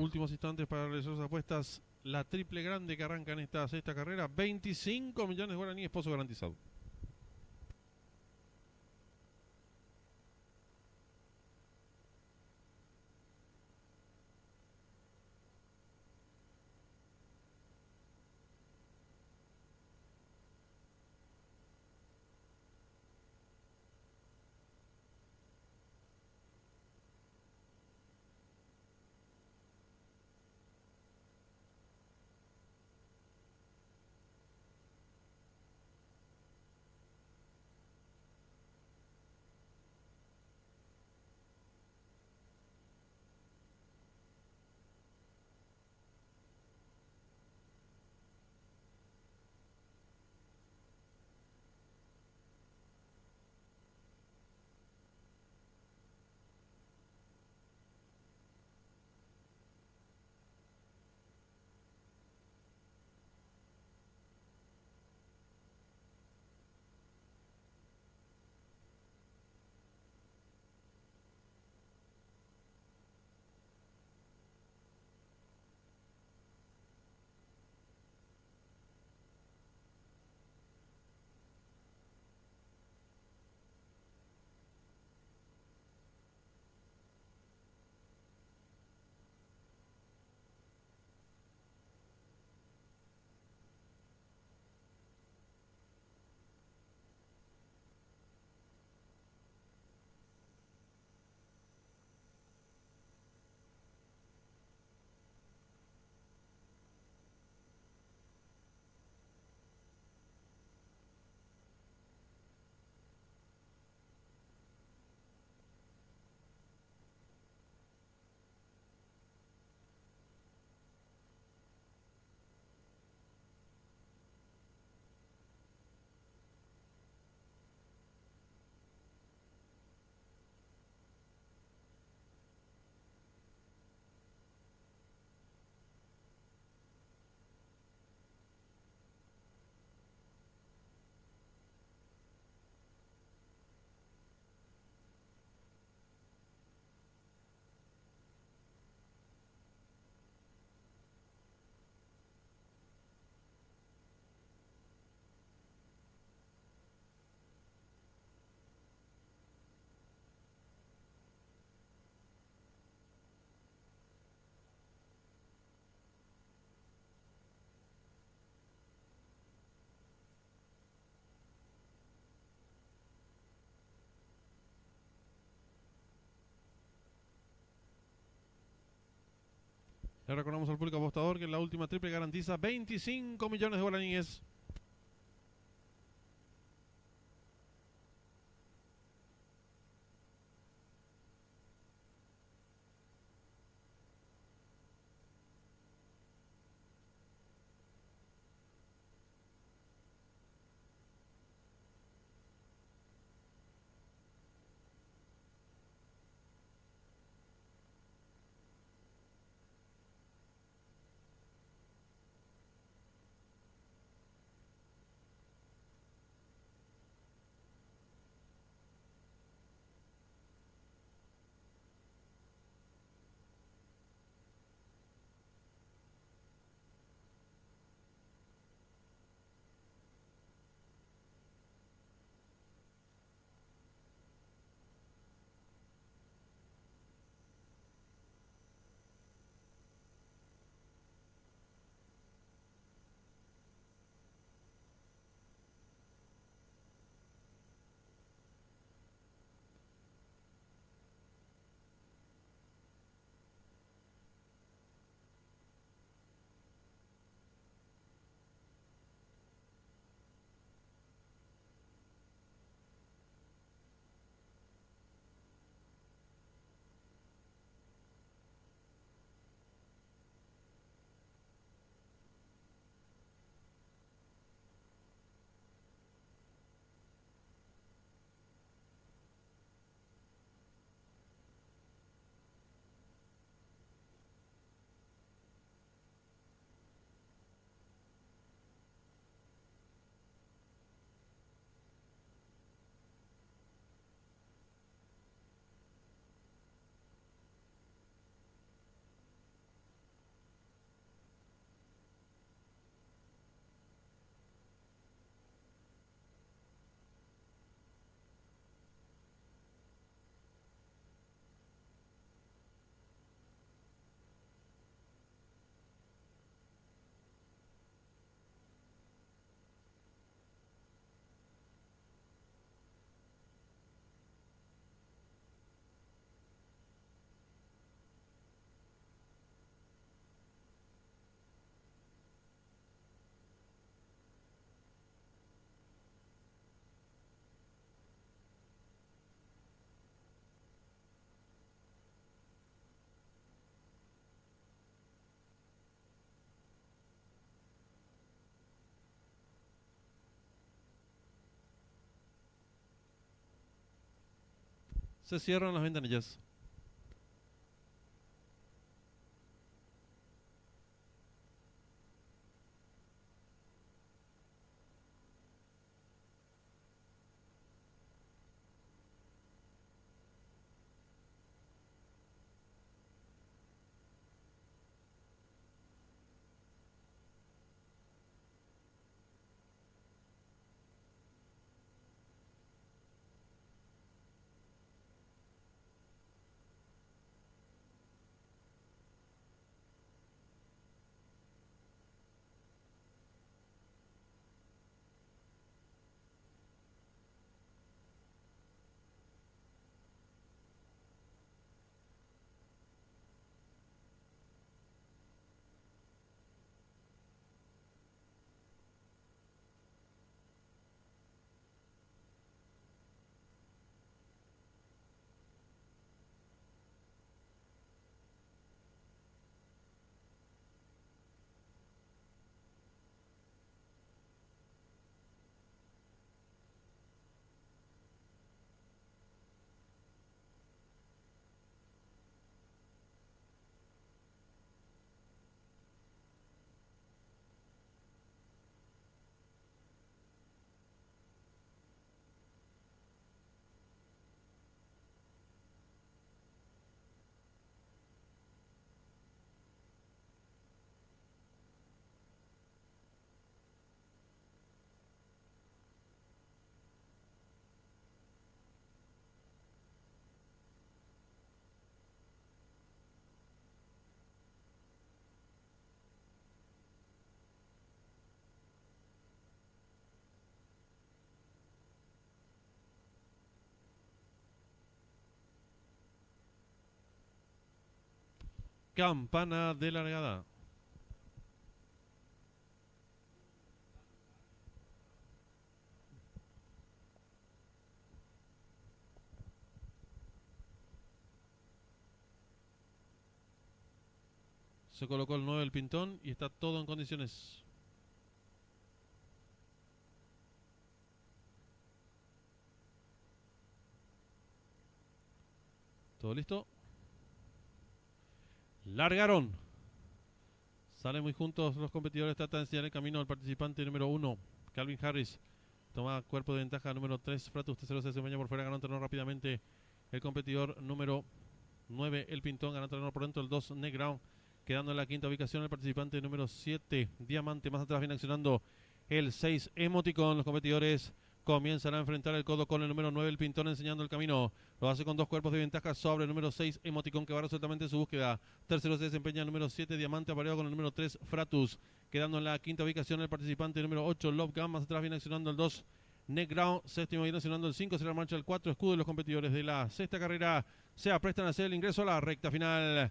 Últimos instantes para realizar sus apuestas. La triple grande que arranca en esta sexta carrera. 25 millones de guaraníes, pozo garantizado. Le recordamos al público apostador que en la última triple garantiza 25 millones de guaraníes. Se cierran las ventanillas. Campana de largada. Se colocó el 9 del pintón y está todo en condiciones. ¿Todo listo? Largaron. Salen muy juntos los competidores. Trata de enseñar el camino al participante número 1, Calvin Harris. Toma cuerpo de ventaja número 3, Fratus tercero se desempeña por fuera, ganó terreno rápidamente el competidor número 9, el pintón, ganó terreno por dentro el 2, Neground. Quedando en la quinta ubicación el participante número 7, Diamante. Más atrás viene accionando el 6, Emoticon. Los competidores comienzan a enfrentar el codo con el número 9, el pintón, enseñando el camino. Lo hace con 2 cuerpos de ventaja sobre el número 6, Emoticon, que va resueltamente en su búsqueda. Tercero se desempeña el número 7, Diamante, apareado con el número 3, Fratus. Quedando en la quinta ubicación el participante número 8, Love Gun. Más atrás viene accionando el 2, Neground. Séptimo viene accionando el 5, será la marcha el 4, Escudo. Y los competidores de la sexta carrera se aprestan a hacer el ingreso a la recta final.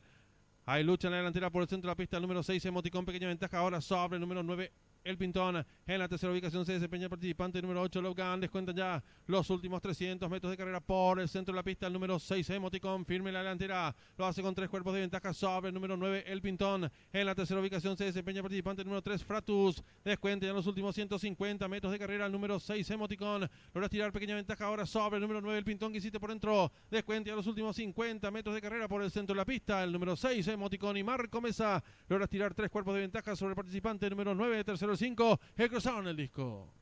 Hay lucha en la delantera por el centro de la pista. El número 6, Emoticon, pequeña ventaja ahora sobre el número 9, el pintón. En la tercera ubicación se desempeña el participante número 8, Logan. Descuentan ya los últimos 300 metros de carrera por el centro de la pista. El número 6, Emoticon, firme en la delantera. Lo hace con 3 cuerpos de ventaja sobre el número 9, el pintón. En la tercera ubicación se desempeña el participante número 3, Fratus. Descuenta ya los últimos 150 metros de carrera. El número 6, Emoticon. Logra tirar pequeña ventaja ahora sobre el número 9, el pintón, que hiciste por dentro. Descuenta ya los últimos 50 metros de carrera por el centro de la pista. El número 6, Emoticon, y Marco Mesa logra tirar 3 cuerpos de ventaja sobre el participante número 9, tercero el 5, el cruzado en el disco.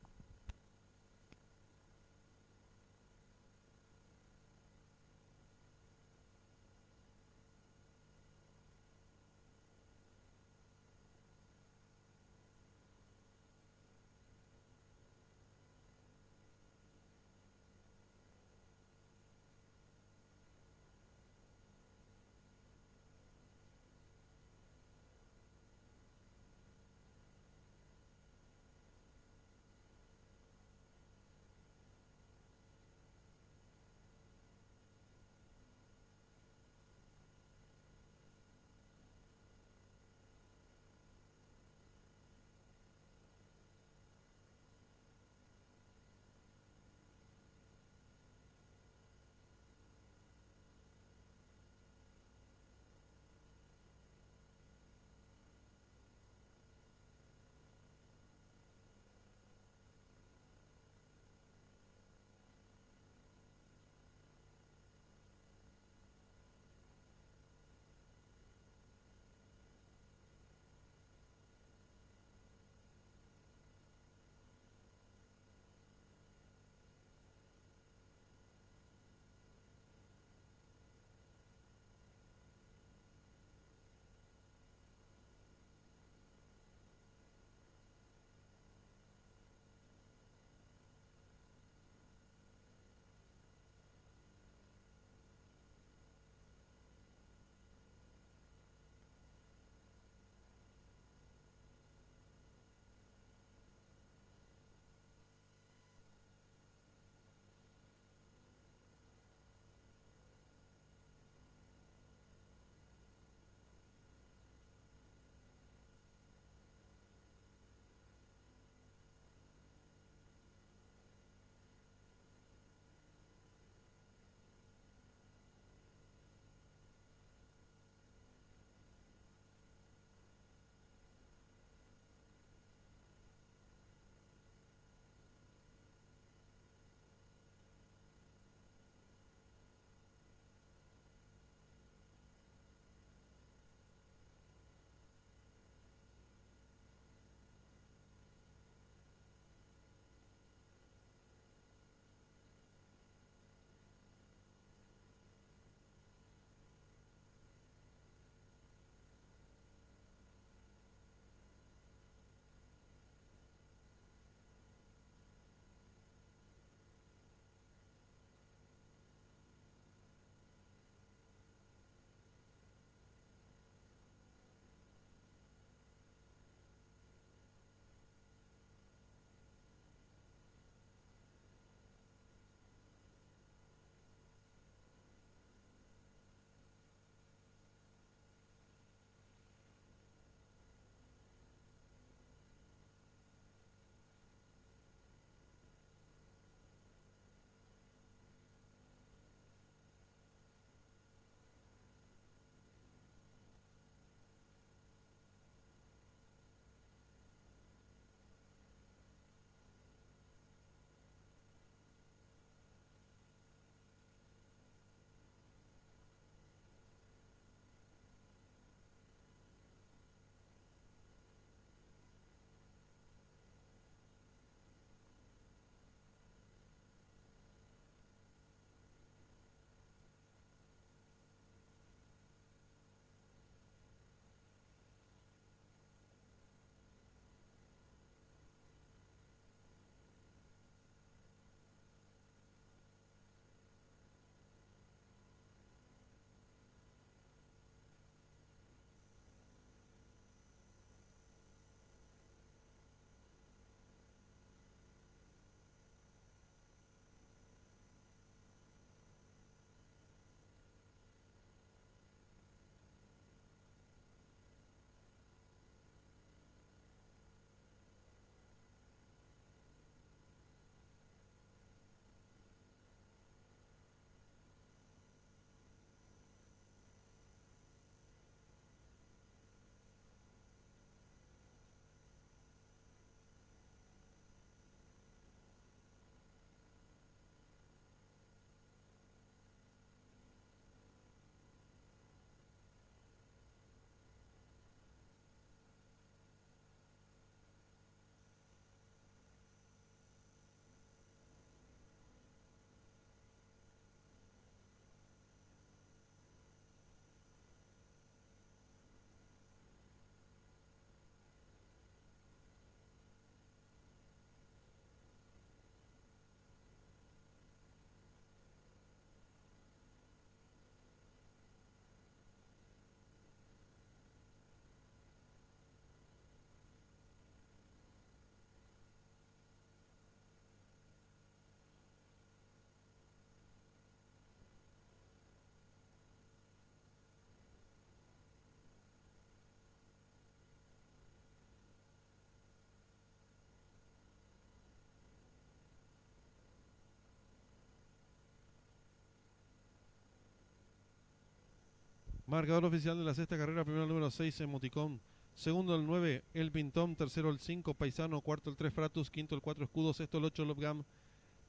Marcador oficial de la sexta carrera, primero el número 6, Emoticón. Segundo el 9, El Pintón. Tercero el 5, Paisano. Cuarto el 3, Fratus. Quinto el 4, Escudo. Sexto el 8, Lobgam.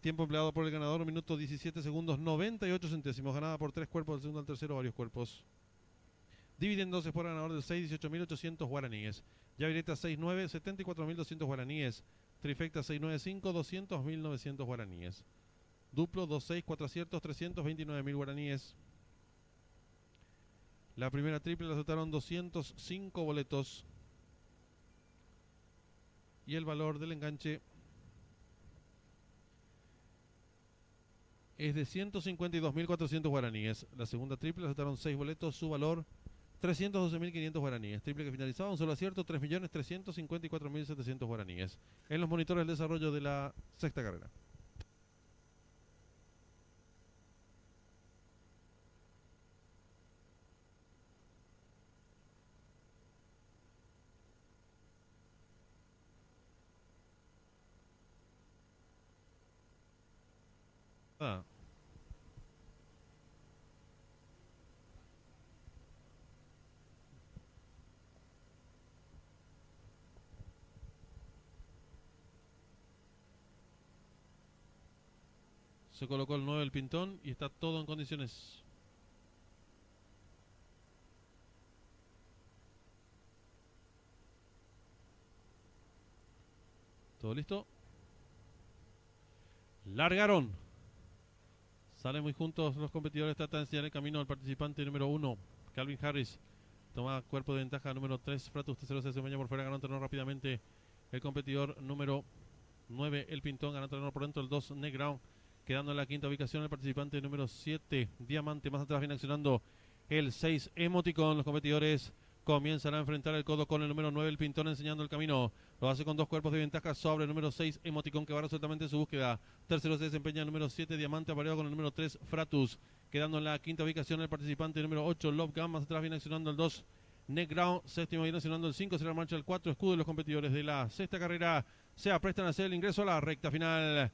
Tiempo empleado por el ganador, minuto 17 segundos, 98 centésimos. Ganada por 3 cuerpos, del segundo al tercero, varios cuerpos. Dividiéndose por ganador del 6, 18.800 guaraníes. Llavireta 6-9, 74.200 guaraníes. Trifecta 695, 200.900 guaraníes. Duplo 2-6, 4 aciertos, 329.000 guaraníes. La primera triple la aceptaron 205 boletos. Y el valor del enganche es de 152.400 guaraníes. La segunda triple la aceptaron 6 boletos, su valor 312.500 guaraníes. Triple que finalizaba, un solo acierto, 3.354.700 guaraníes. En los monitores del desarrollo de la sexta carrera. Ah. Se colocó el 9 el Pintón y está todo en condiciones. ¿Todo listo? Largaron. Salen muy juntos los competidores. Trata de enseñar el camino al participante número 1, Calvin Harris. Toma cuerpo de ventaja número 3, Fratus. Tercero se desempeña por fuera, ganó terreno rápidamente el competidor número 9, el Pintón. Ganó terreno por dentro el 2, Neground. Quedando en la quinta ubicación el participante número 7, Diamante. Más atrás viene accionando el 6, Emoticón. Los competidores comienzan a enfrentar el codo con el número 9, el Pintón, enseñando el camino. Lo hace con 2 cuerpos de ventaja sobre el número 6, Emoticón, que va resueltamente en su búsqueda. Tercero se desempeña el número 7, Diamante, apareado con el número 3, Fratus. Quedando en la quinta ubicación el participante número 8, Love Gun. Más atrás viene accionando el 2, Neground. Séptimo viene accionando el 5, será la marcha el 4, Escudo. Y los competidores de la sexta carrera se aprestan a hacer el ingreso a la recta final.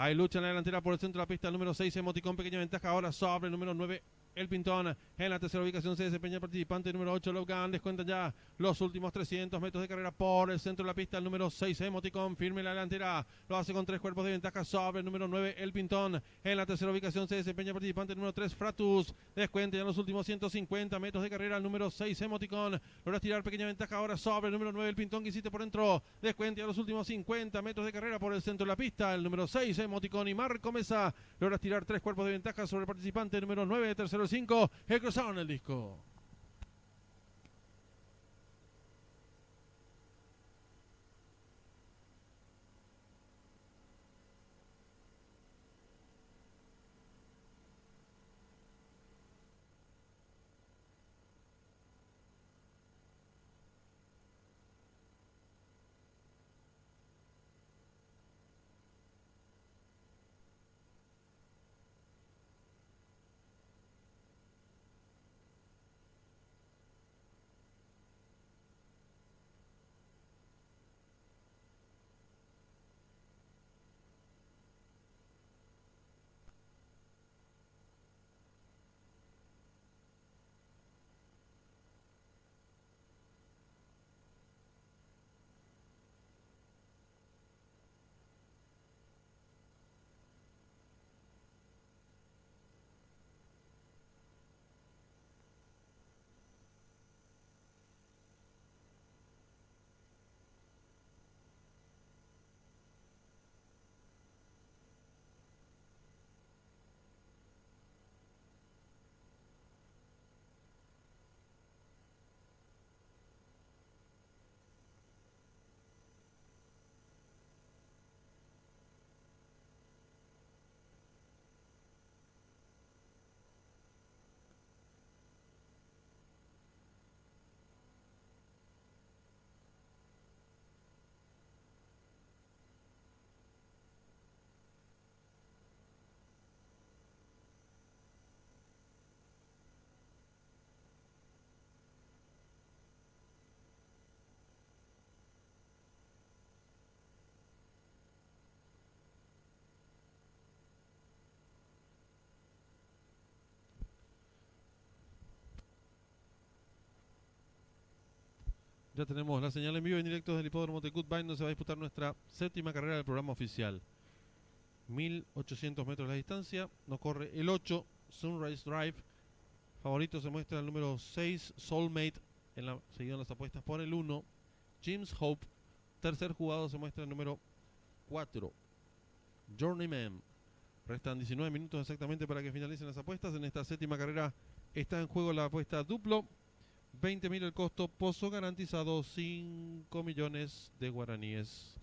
Hay lucha en la delantera por el centro de la pista. El número 6, Emoticón, pequeña ventaja ahora sobre el número 9, el Pintón. En la tercera ubicación se desempeña el participante número 8, Logan. Descuentan ya los últimos 300 metros de carrera por el centro de la pista. El número 6, Emoticón, firme en la delantera. Lo hace con 3 cuerpos de ventaja sobre el número 9, el Pintón. En la tercera ubicación se desempeña el participante número 3, Fratus. Descuenta ya los últimos 150 metros de carrera. El número 6, Emoticón. Logra tirar pequeña ventaja ahora sobre el número 9, el Pintón, que hiciste por dentro. Descuenta ya los últimos 50 metros de carrera por el centro de la pista. El número 6, Emoticón, y Marco Mesa logra tirar 3 cuerpos de ventaja sobre el participante número 9, tercero el 5. Cruzaron el disco. Ya tenemos la señal en vivo y en directo del hipódromo de Goodbine, donde se va a disputar nuestra séptima carrera del programa oficial. 1800 metros la distancia, nos corre el 8, Sunrise Drive. Favorito se muestra el número 6, Soulmate, seguido en las apuestas por el 1, James Hope. Tercer jugado se muestra el número 4, Journeyman. Restan 19 minutos exactamente para que finalicen las apuestas. En esta séptima carrera está en juego la apuesta duplo. 20.000 el costo, pozo garantizado 5 millones de guaraníes.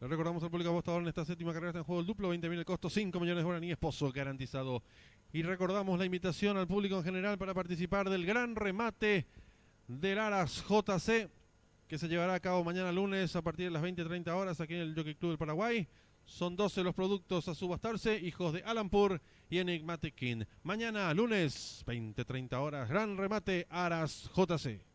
Le recordamos al público apostador en esta séptima carrera está en juego el duplo, 20.000 el costo, 5 millones de guaraníes, pozo garantizado. Y recordamos la invitación al público en general para participar del gran remate del Aras JC, que se llevará a cabo mañana lunes a partir de las 20:30 horas aquí en el Jockey Club del Paraguay. Son 12 los productos a subastarse, hijos de Alampur y Enigmatic King. Mañana lunes, 20:30 horas, gran remate Aras JC.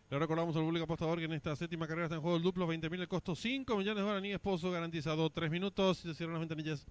Le recordamos al público apostador que en esta séptima carrera está en juego el duplo, 20.000 el costo, 5 millones de guaraníes, esposo garantizado, 3 minutos y se cierran las ventanillas.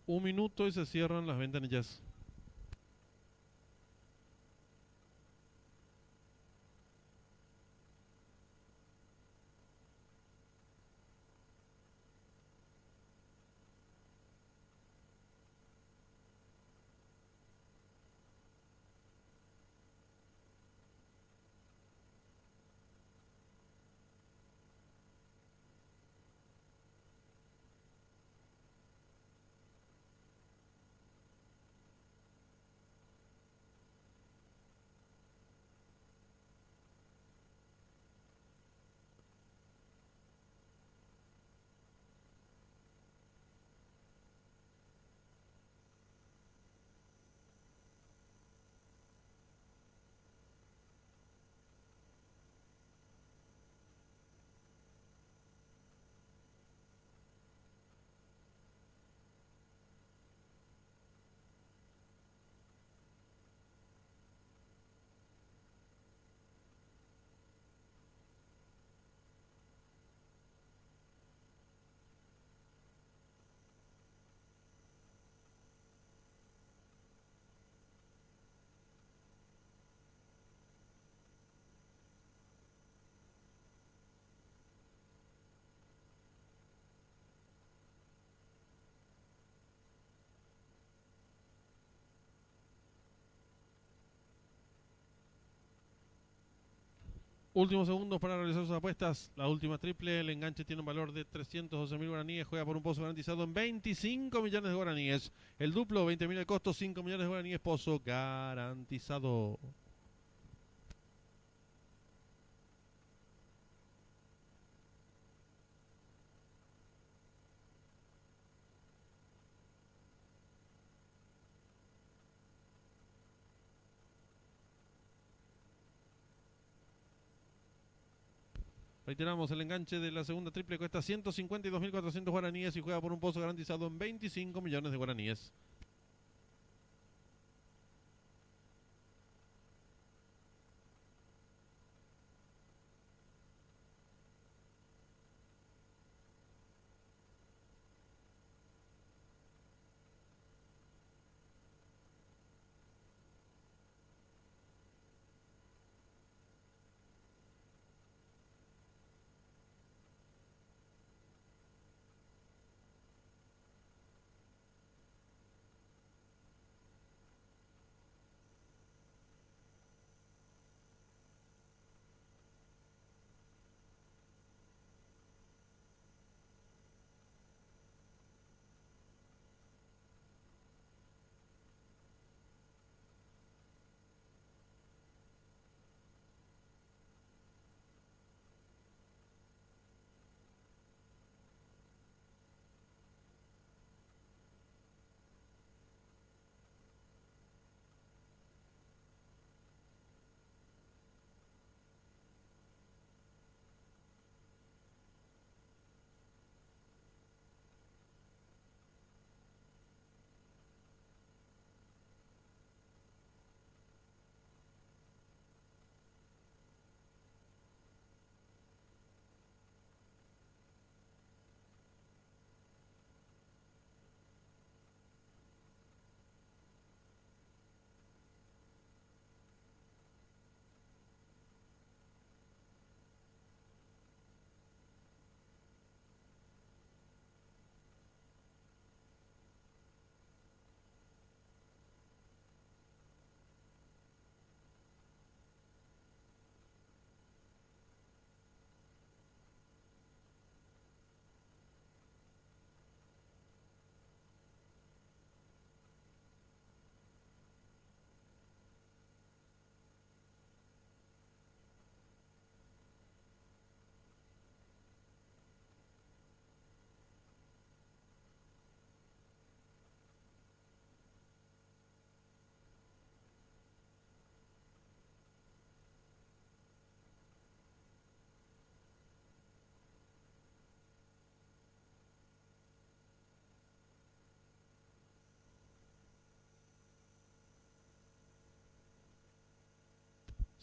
Un minuto y se cierran las ventanillas. Últimos segundos para realizar sus apuestas. La última triple, el enganche tiene un valor de 312.000 guaraníes. Juega por un pozo garantizado en 25 millones de guaraníes. El duplo, 20.000 de costo, 5 millones de guaraníes. Pozo garantizado. Reiteramos, el enganche de la segunda triple cuesta 152.400 guaraníes y juega por un pozo garantizado en 25 millones de guaraníes.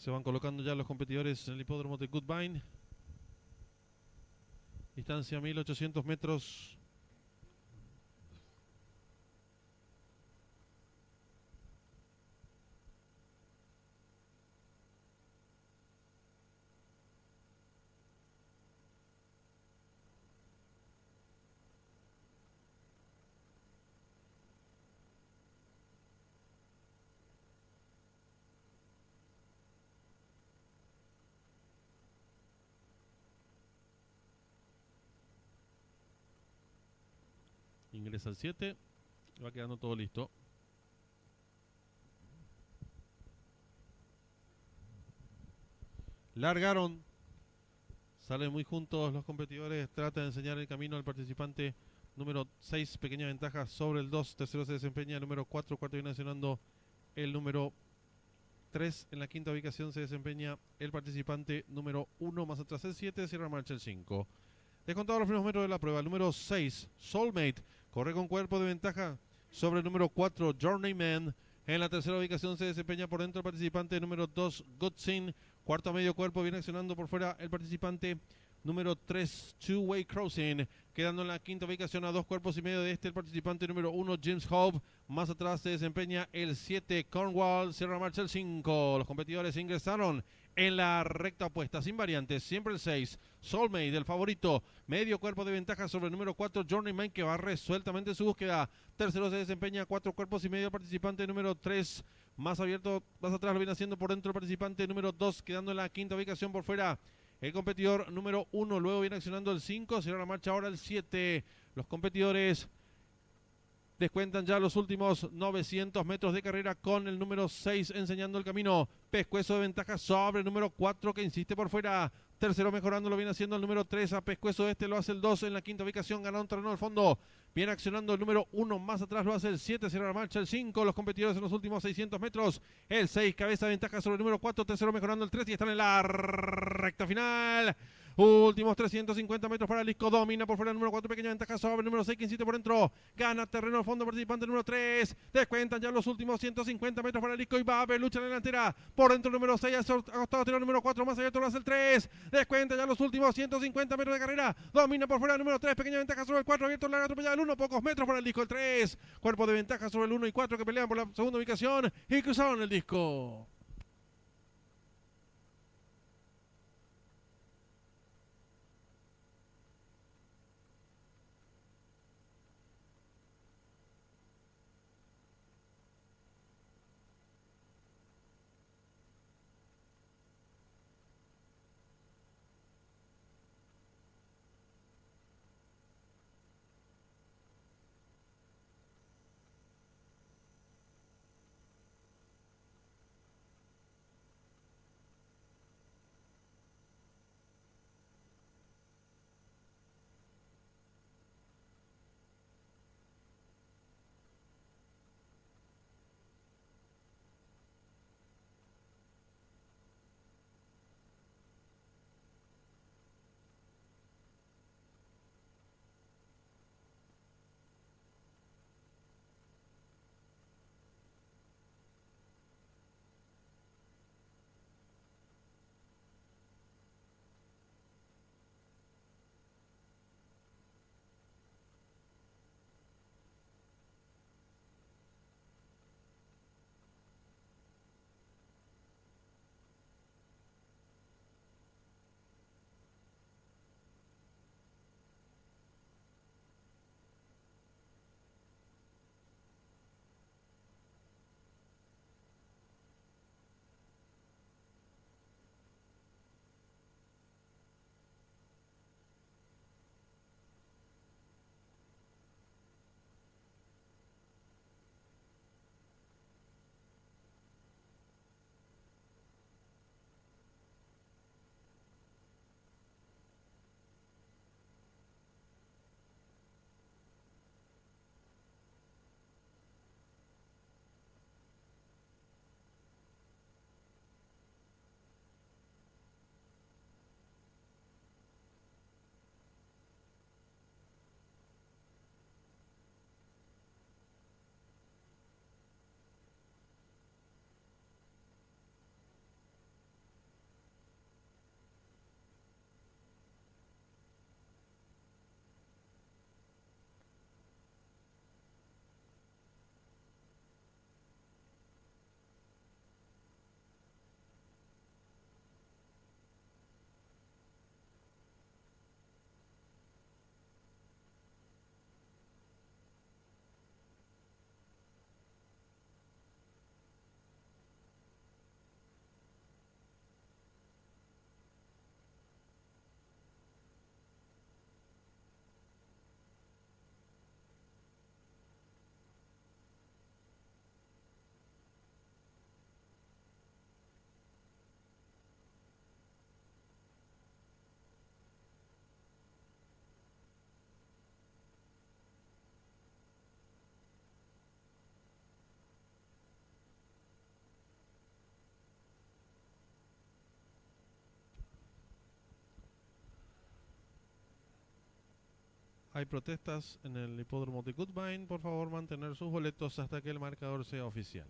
Se van colocando ya los competidores en el hipódromo de Woodbine. Distancia 1800 metros. Ingresa el 7. Va quedando todo listo. Largaron. Salen muy juntos los competidores. Trata de enseñar el camino al participante número 6. Pequeña ventaja sobre el 2. Tercero se desempeña el número 4. Cuarto viene accionando el número 3. En la quinta ubicación se desempeña el participante número 1. Más atrás el 7. Cierra marcha el 5. Descontado los primeros metros de la prueba. El número 6. Soulmate. Corre con cuerpo de ventaja sobre el número 4. Journeyman. En la tercera ubicación se desempeña por dentro el participante número 2. Goodsin. Cuarto a medio cuerpo viene accionando por fuera el participante número 3. Two Way Crossing. Quedando en la quinta ubicación a 2 cuerpos y medio de este el participante número 1. James Hope. Más atrás se desempeña el 7. Cornwall. Cierra marcha el 5. Los competidores ingresaron en la recta opuesta, sin variantes, siempre el 6, Soulmate, el favorito, medio cuerpo de ventaja sobre el número 4, Journeyman, que va resueltamente su búsqueda. Tercero se desempeña 4 cuerpos y medio, participante número 3, Más abierto, más atrás lo viene haciendo por dentro el participante número 2, quedando en la quinta ubicación por fuera el competidor número 1. Luego viene accionando el 5, será la marcha ahora el 7. Los competidores descuentan ya los últimos 900 metros de carrera con el número 6 enseñando el camino. Pescuezo de ventaja sobre el número 4 que insiste por fuera. Tercero mejorando lo viene haciendo el número 3. A Pescuezo lo hace el 2 en la quinta ubicación. Ganó un terreno al fondo. Viene accionando el número 1. Más atrás lo hace el 7. Será la marcha el 5. Los competidores en los últimos 600 metros. El 6 cabeza de ventaja sobre el número 4. Tercero mejorando el 3 y están en la recta final. Últimos 350 metros para el disco. Domina por fuera el número 4. Pequeña ventaja sobre el número 6 que insiste por dentro. Gana terreno al fondo participante número 3. Descuentan ya los últimos 150 metros para el disco y va a haber lucha en la delantera. Por dentro el número 6. Acostado el número 4. Más abierto lo hace el 3. Descuenta ya los últimos 150 metros de carrera. Domina por fuera el número 3. Pequeña ventaja sobre el 4. Abierto larga atropellada el 1. Pocos metros para el disco el 3. Cuerpo de ventaja sobre el 1 y 4 que pelean por la segunda ubicación y cruzaron el disco. Hay protestas en el hipódromo de Woodbine. Por favor, mantener sus boletos hasta que el marcador sea oficial.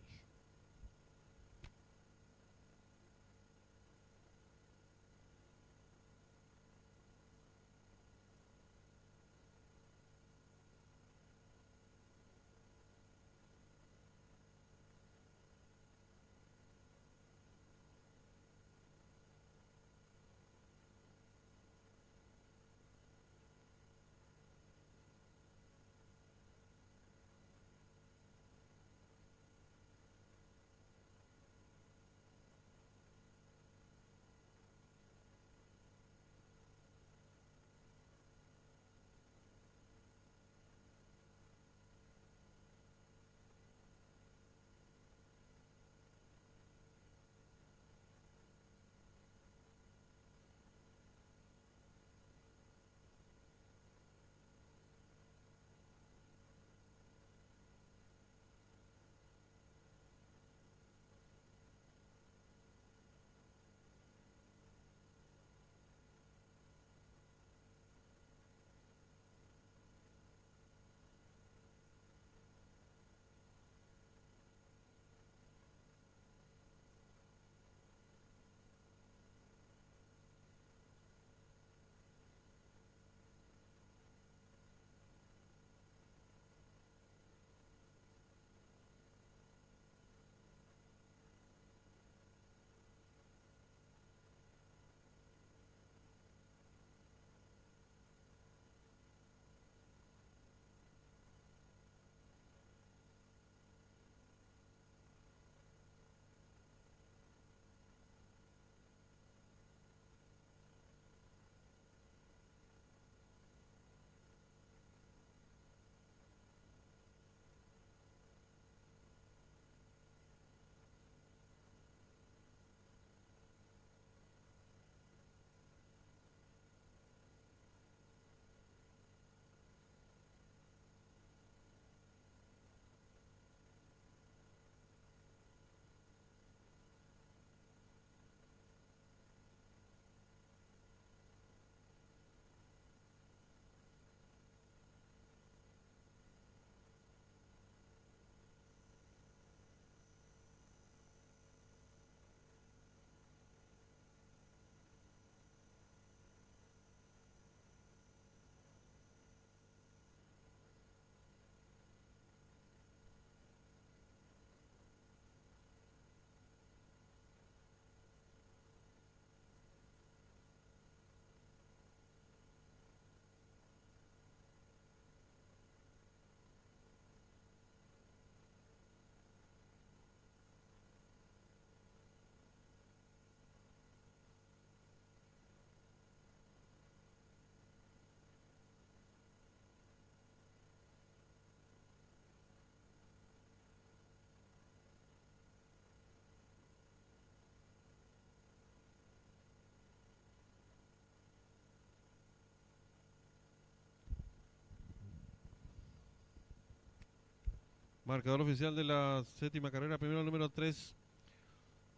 Marcador oficial de la séptima carrera. Primero el número 3,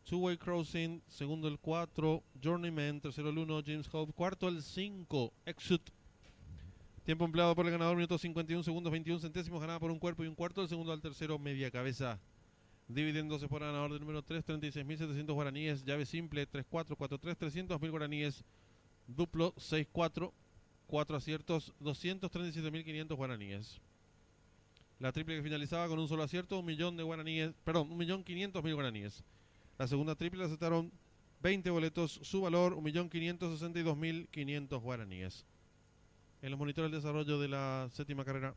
Two Way Crossing. Segundo el 4, Journeyman. Tercero el 1, James Hope. Cuarto el 5, Exit. Tiempo empleado por el ganador, minutos 51 segundos 21 centésimos. Ganada por un cuerpo y un cuarto. El segundo al tercero, media cabeza. Dividiéndose por el ganador del número 3, 36.700 guaraníes. Llave simple, 3-4, 4-3, 300.000 guaraníes. Duplo, 6-4. 4 aciertos, 237.500 guaraníes. La triple que finalizaba con un solo acierto, 1.000.000 de guaraníes, perdón, 1.500.000 guaraníes. La segunda triple aceptaron 20 boletos, su valor 1.562.500 guaraníes. En los monitores de desarrollo de la séptima carrera.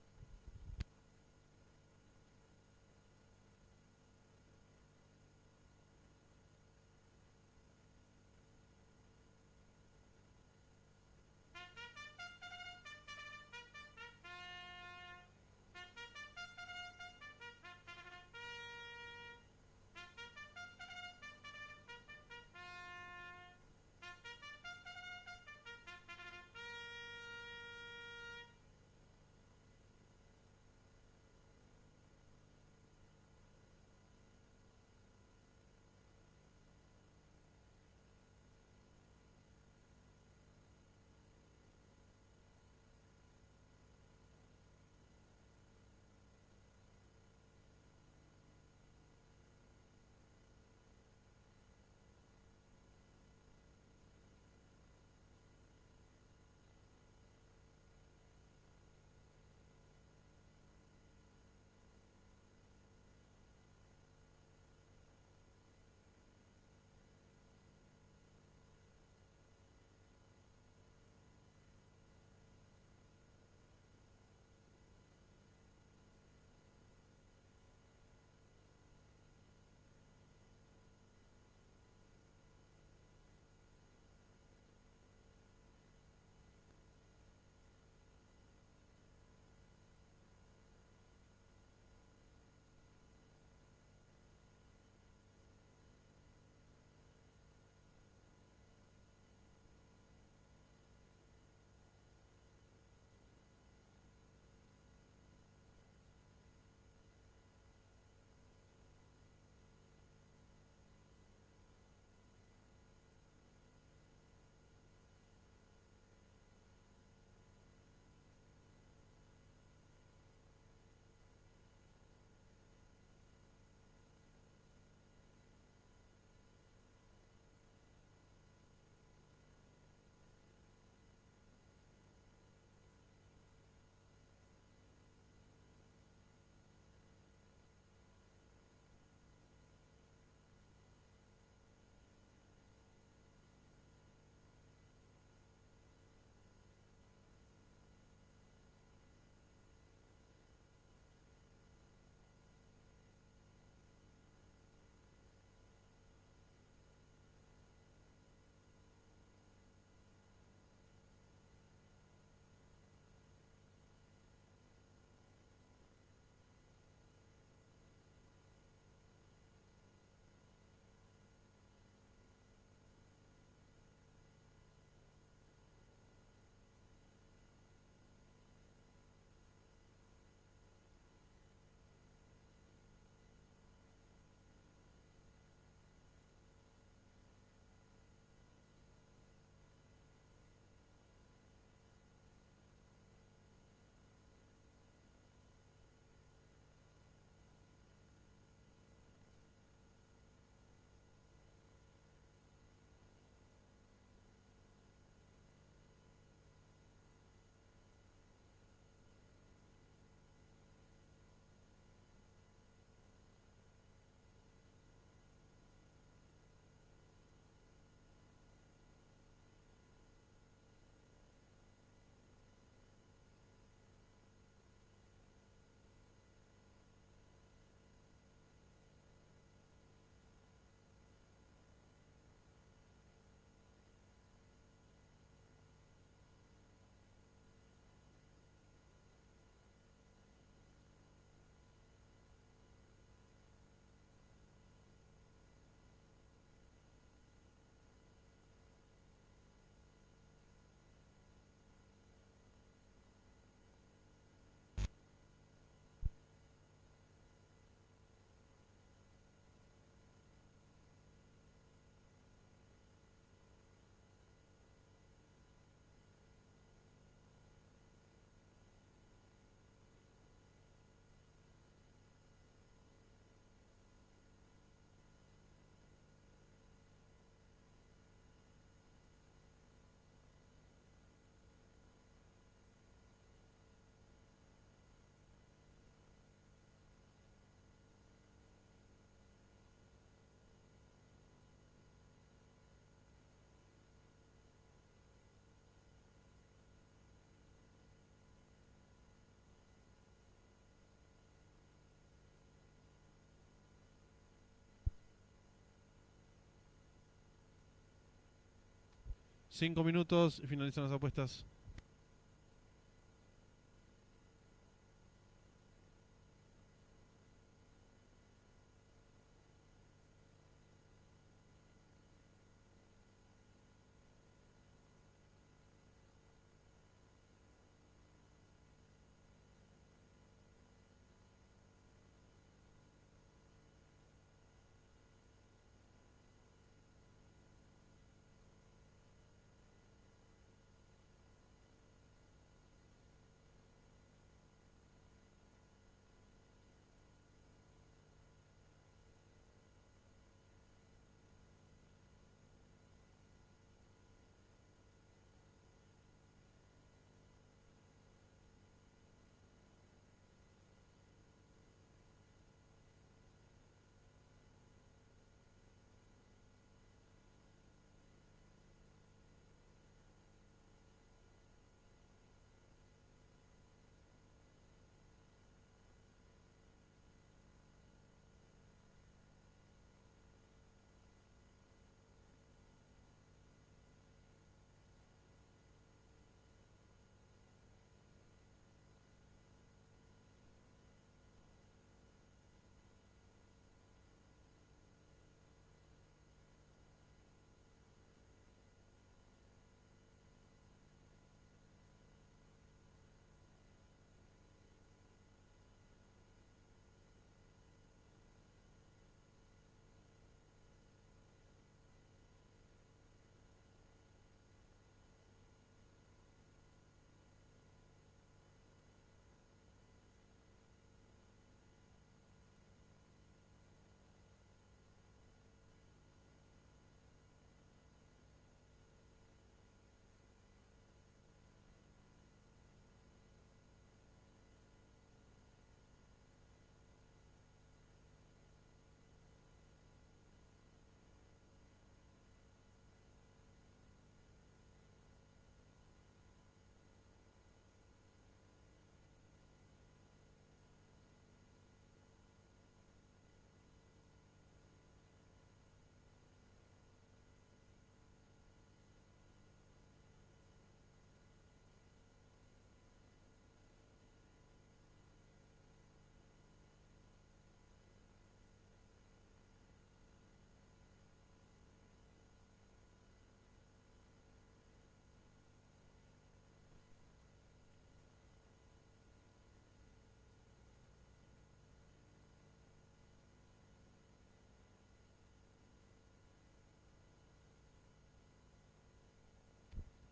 5 minutos y finalizan las apuestas.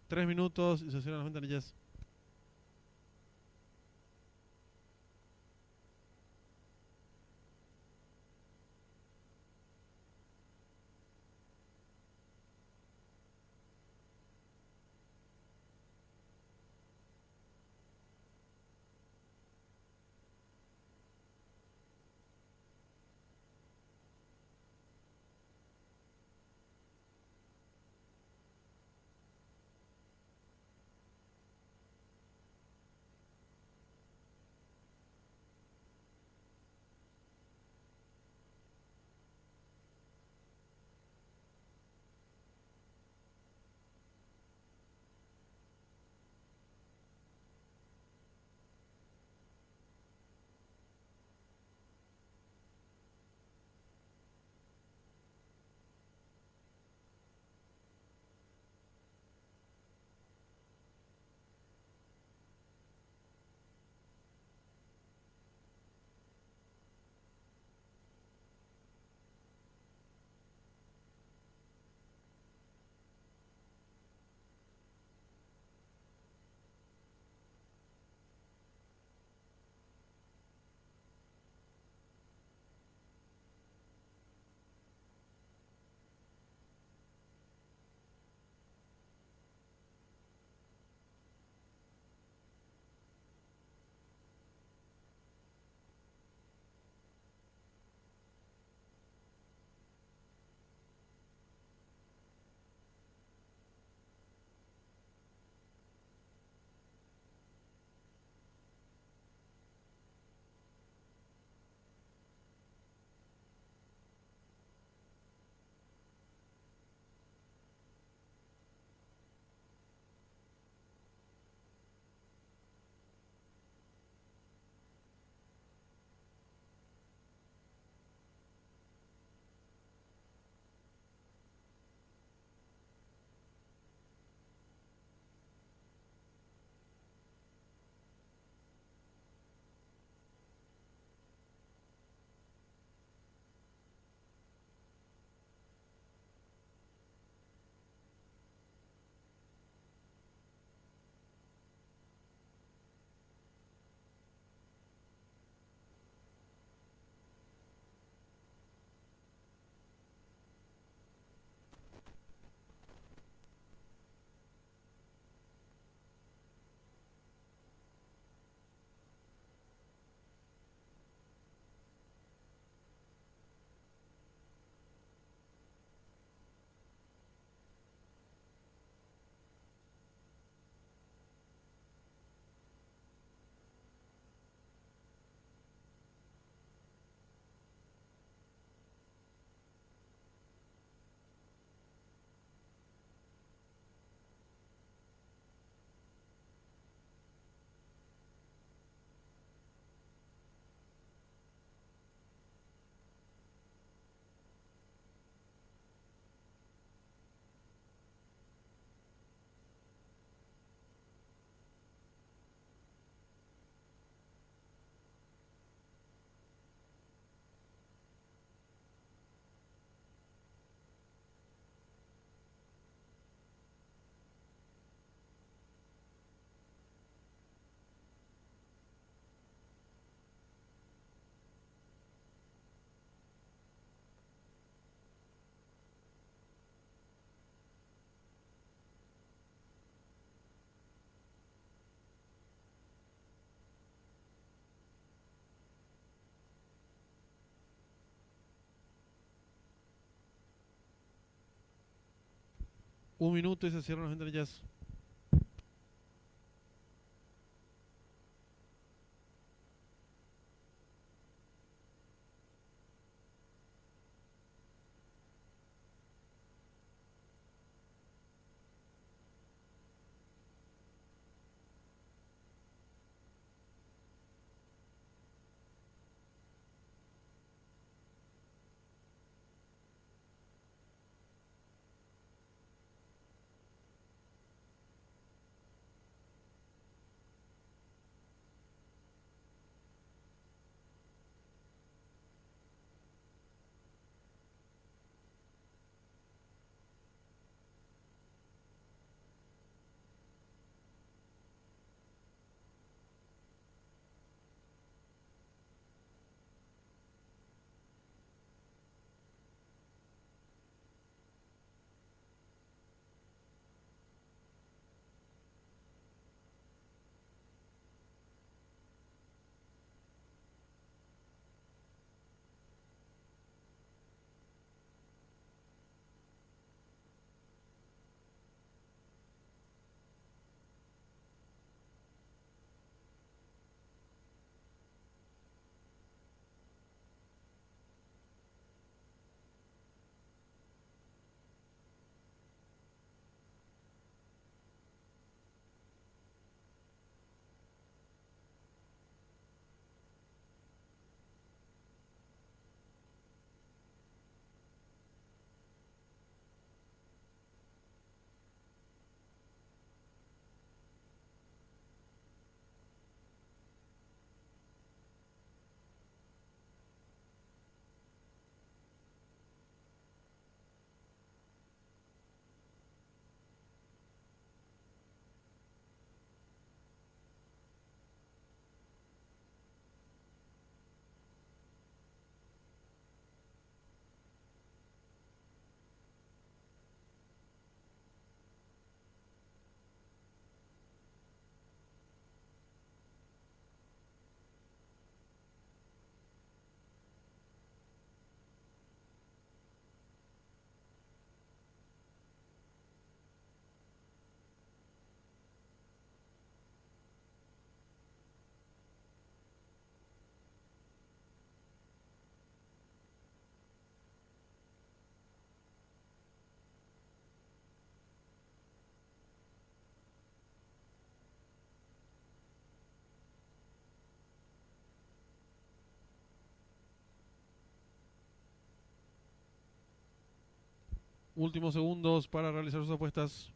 Tres minutos y se cierran las ventanillas. Un minuto y se cierran las ventanillas. Últimos segundos para realizar sus apuestas.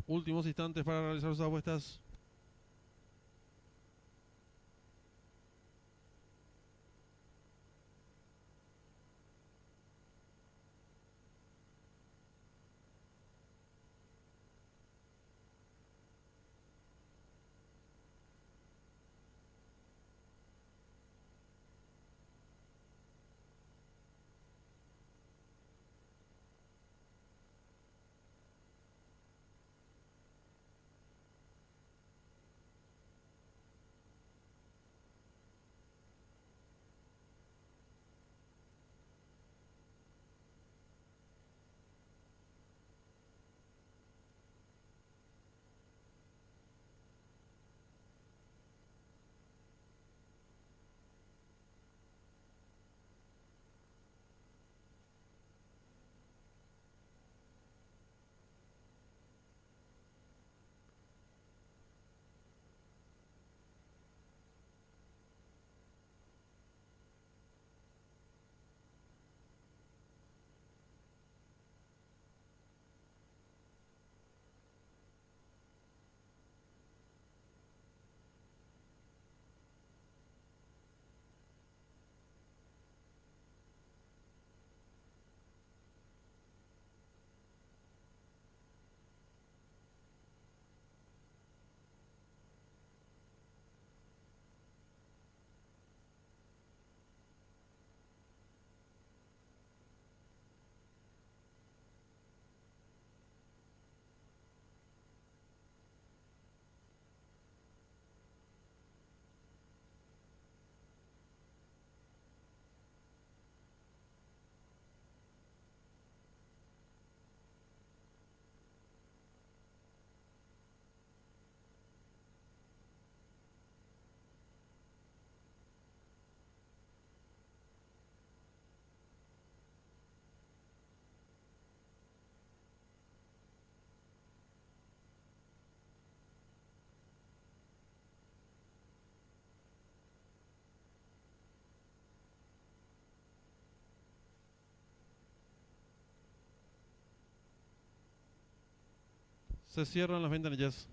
Últimos instantes para realizar sus apuestas. Se cierran las ventanillas.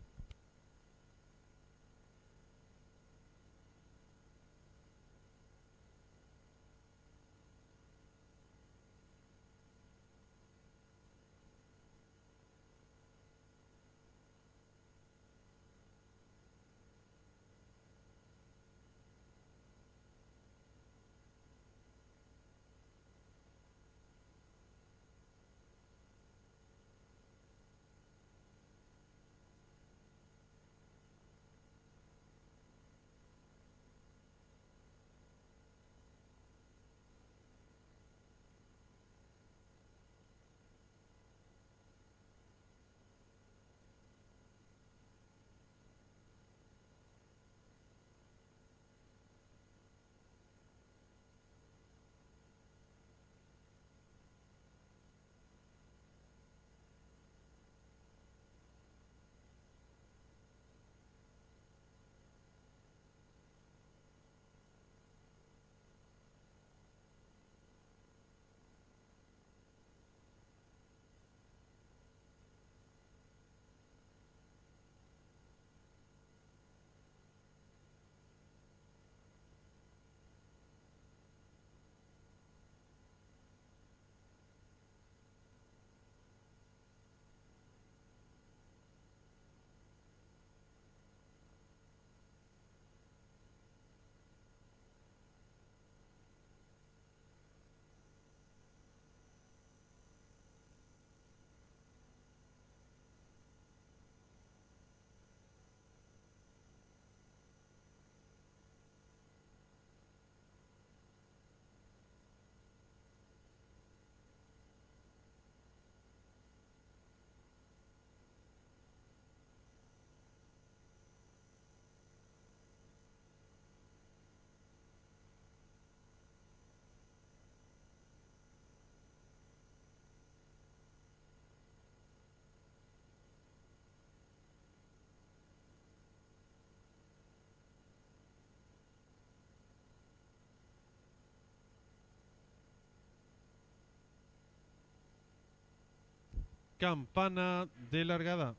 Campana de largada.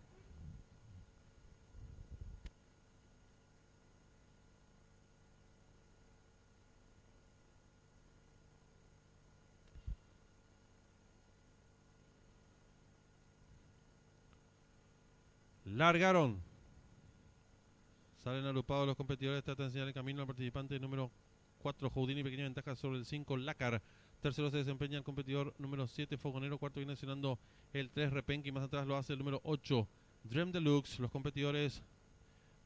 Largaron. Salen agrupados los competidores. Trata de enseñar el camino al participante número 4, Houdini, pequeña ventaja sobre el 5, Lácar. Tercero se desempeña el competidor número 7, Fogonero. Cuarto viene accionando el 3, Repenki. Más atrás lo hace el número 8, Dream Deluxe. Los competidores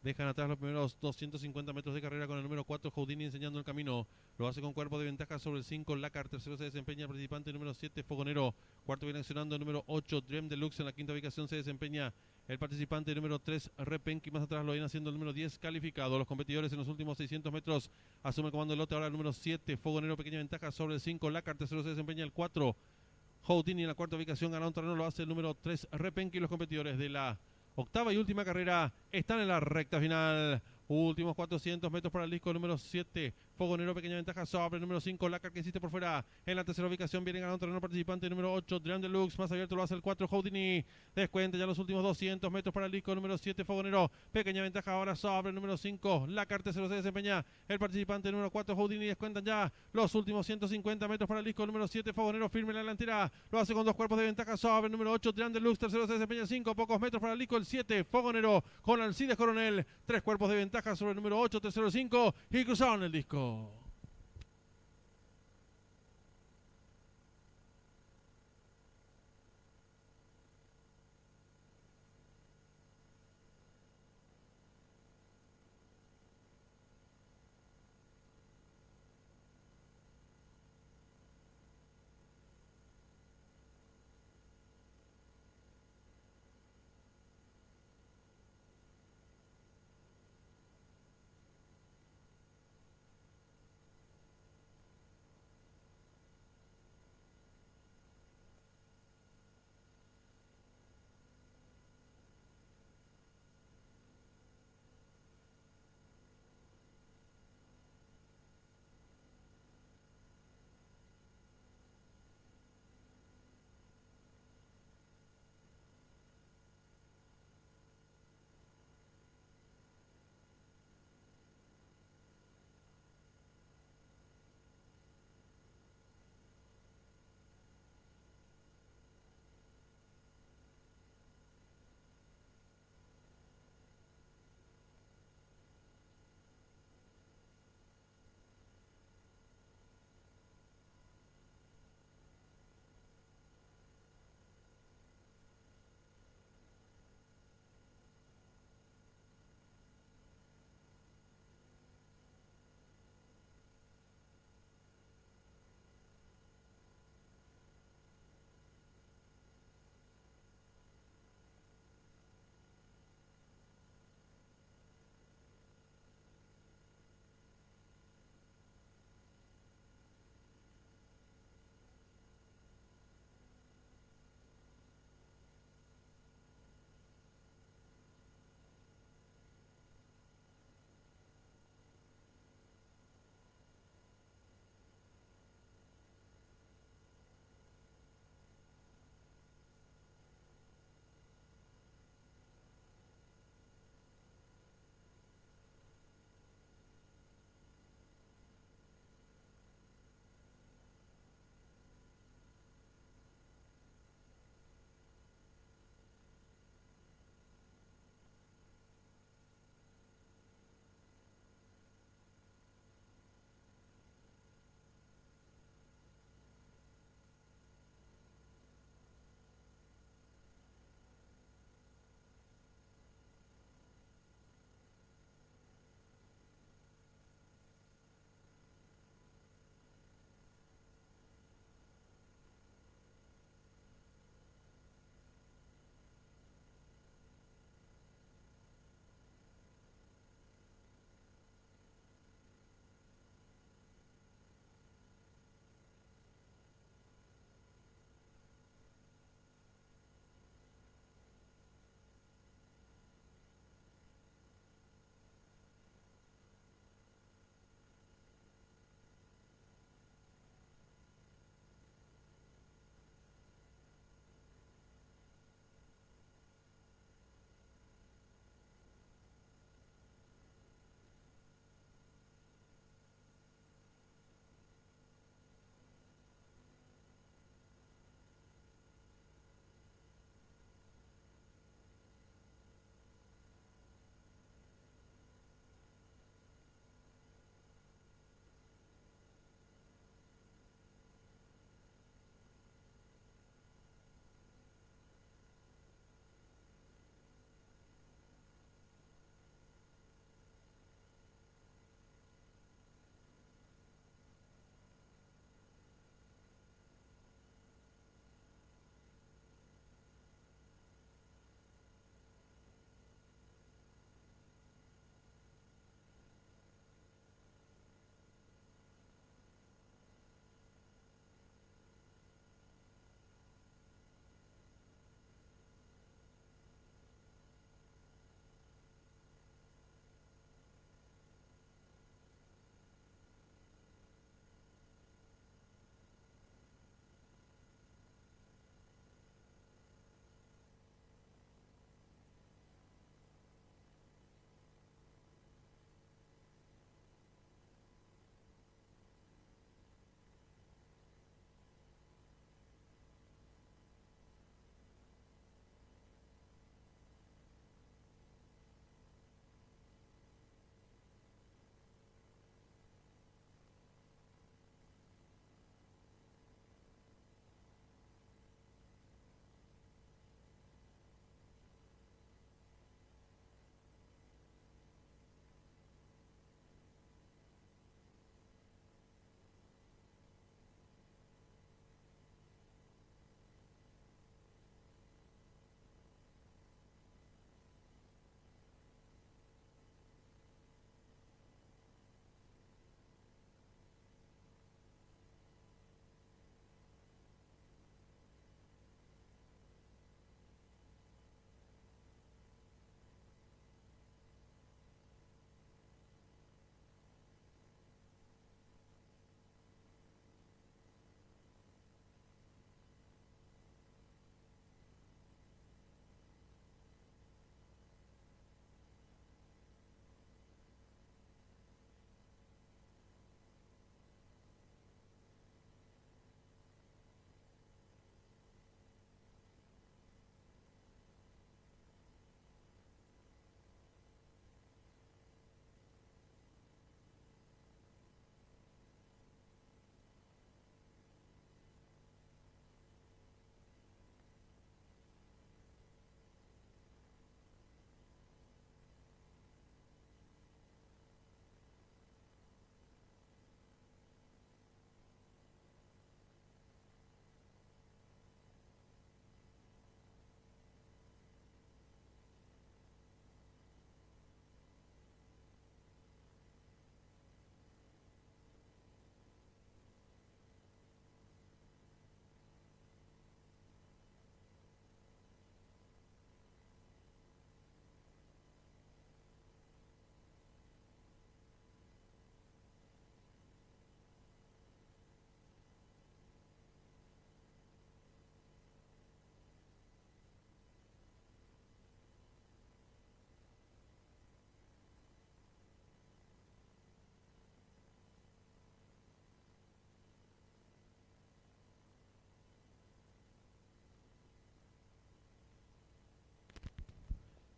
dejan atrás los primeros 250 metros de carrera con el número 4, Houdini, enseñando el camino. Lo hace con cuerpo de ventaja sobre el 5, Lácar. Tercero se desempeña el participante número 7, Fogonero. Cuarto viene accionando el número 8, Dream Deluxe. En la quinta ubicación se desempeña el participante número 3, Repenki. Más atrás lo viene haciendo el número 10, Calificado. Los competidores en los últimos 600 metros asume el comando del lote. Ahora el número 7, Fogonero, pequeña ventaja sobre el 5, Lácar. Tercero se desempeña el 4, Houdini. En la cuarta ubicación ganado un terreno lo hace el número 3, Repenki. Los competidores de la octava y última carrera están en la recta final. Últimos 400 metros para el disco número 7, Fogonero, pequeña ventaja sobre el número 5, Lácar, que insiste por fuera. En la tercera ubicación viene ganando terreno participante número 8, Dream Deluxe. Más abierto lo hace el 4, Houdini. Descuenta ya los últimos 200 metros para el disco número 7, Fogonero, pequeña ventaja ahora sobre el número 5, Lácar. Tercero se desempeña el participante número 4, Houdini. Descuentan ya los últimos 150 metros para el disco número 7, Fogonero, firme en la delantera. Lo hace con dos cuerpos de ventaja sobre el número 8, Dream Deluxe. Tercero se desempeña el 5, pocos metros para el disco el 7, Fogonero, con Alcides Coronel. Tres cuerpos de ventaja sobre el número 8, tercero 5 y cruzaron el disco.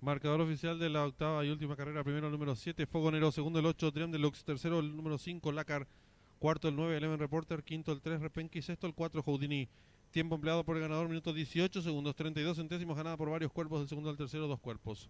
Marcador oficial de la octava y última carrera. Primero el número 7, Fogonero. Segundo el 8, Dream Deluxe. Tercero el número 5, Lacar. Cuarto el 9, Eleven Reporter. Quinto el 3, Repenki. Sexto el 4, Houdini. Tiempo empleado por el ganador, minuto 18 segundos, 32 centésimos, ganada por varios cuerpos, del segundo al tercero, 2 cuerpos.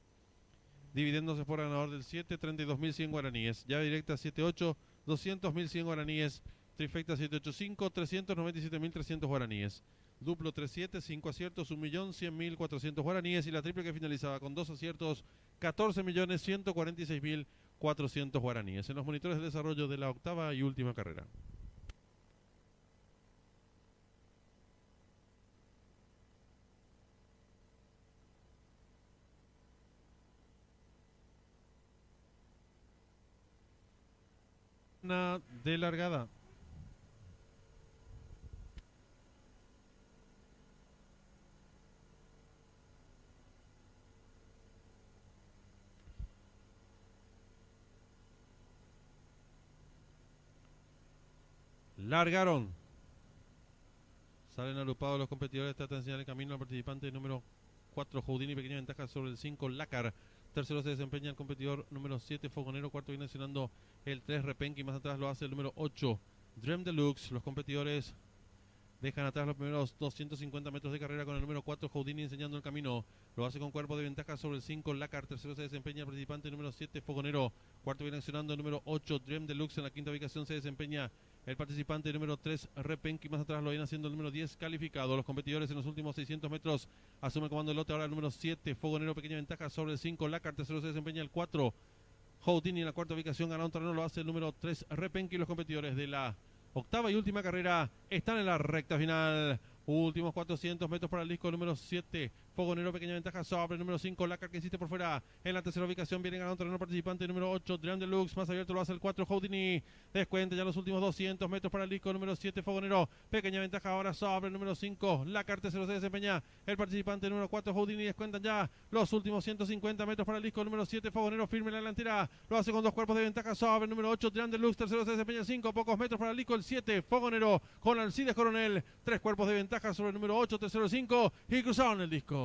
Dividiéndose por el ganador del 7, 32.100 guaraníes. Llave directa 7-8, 200.100 guaraníes. Trifecta 785, 397.300 guaraníes. Duplo 3-7, 5 aciertos, 1.100.400 guaraníes. Y la triple que finalizaba con 2 aciertos, 14.146.400 guaraníes. En los monitores de desarrollo de la octava y última carrera. De largada. Largaron. Salen agrupados los competidores. Trata de enseñar el camino al participante número 4, Houdini, pequeña ventaja sobre el 5, Lacar. Tercero se desempeña el competidor número 7, Fogonero. Cuarto viene accionando el 3, Repenki. Más atrás lo hace el número 8, Dream Deluxe. Los competidores dejan atrás los primeros 250 metros de carrera con el número 4, Houdini, enseñando el camino. Lo hace con cuerpo de ventaja sobre el 5, Lacar. Tercero se desempeña el participante número 7, Fogonero. Cuarto viene accionando el número 8, Dream Deluxe. En la quinta ubicación se desempeña el participante número 3, Repenki. Más atrás lo viene haciendo el número 10, Calificado. Los competidores en los últimos 600 metros asume el comando del lote. Ahora el número 7, Fogonero, pequeña ventaja sobre el 5, Lacar. Tercero se desempeña el 4, Houdini. En la cuarta ubicación gana un terreno, lo hace el número 3, Repenki. Los competidores de la octava y última carrera están en la recta final. Últimos 400 metros para el disco número 7, Fogonero, pequeña ventaja sobre el número 5, Lacar, que insiste por fuera. En la tercera ubicación viene ganando un terreno participante número 8, Dream Deluxe. Más abierto lo hace el 4, Houdini. Descuenta ya los últimos 200 metros para el disco número 7, Fogonero. Pequeña ventaja ahora sobre el número 5, Lacar. Tercero se desempeña el participante número 4, Houdini. Descuentan ya los últimos 150 metros para el disco número 7, Fogonero. Firme en la delantera. Lo hace con 2 cuerpos de ventaja sobre el número 8, Dream Deluxe. Tercero se desempeña 5, pocos metros para el disco el 7, Fogonero. Con Alcides Coronel. 3 cuerpos de ventaja sobre el número 8, tercero 5. Y cruzaron el disco.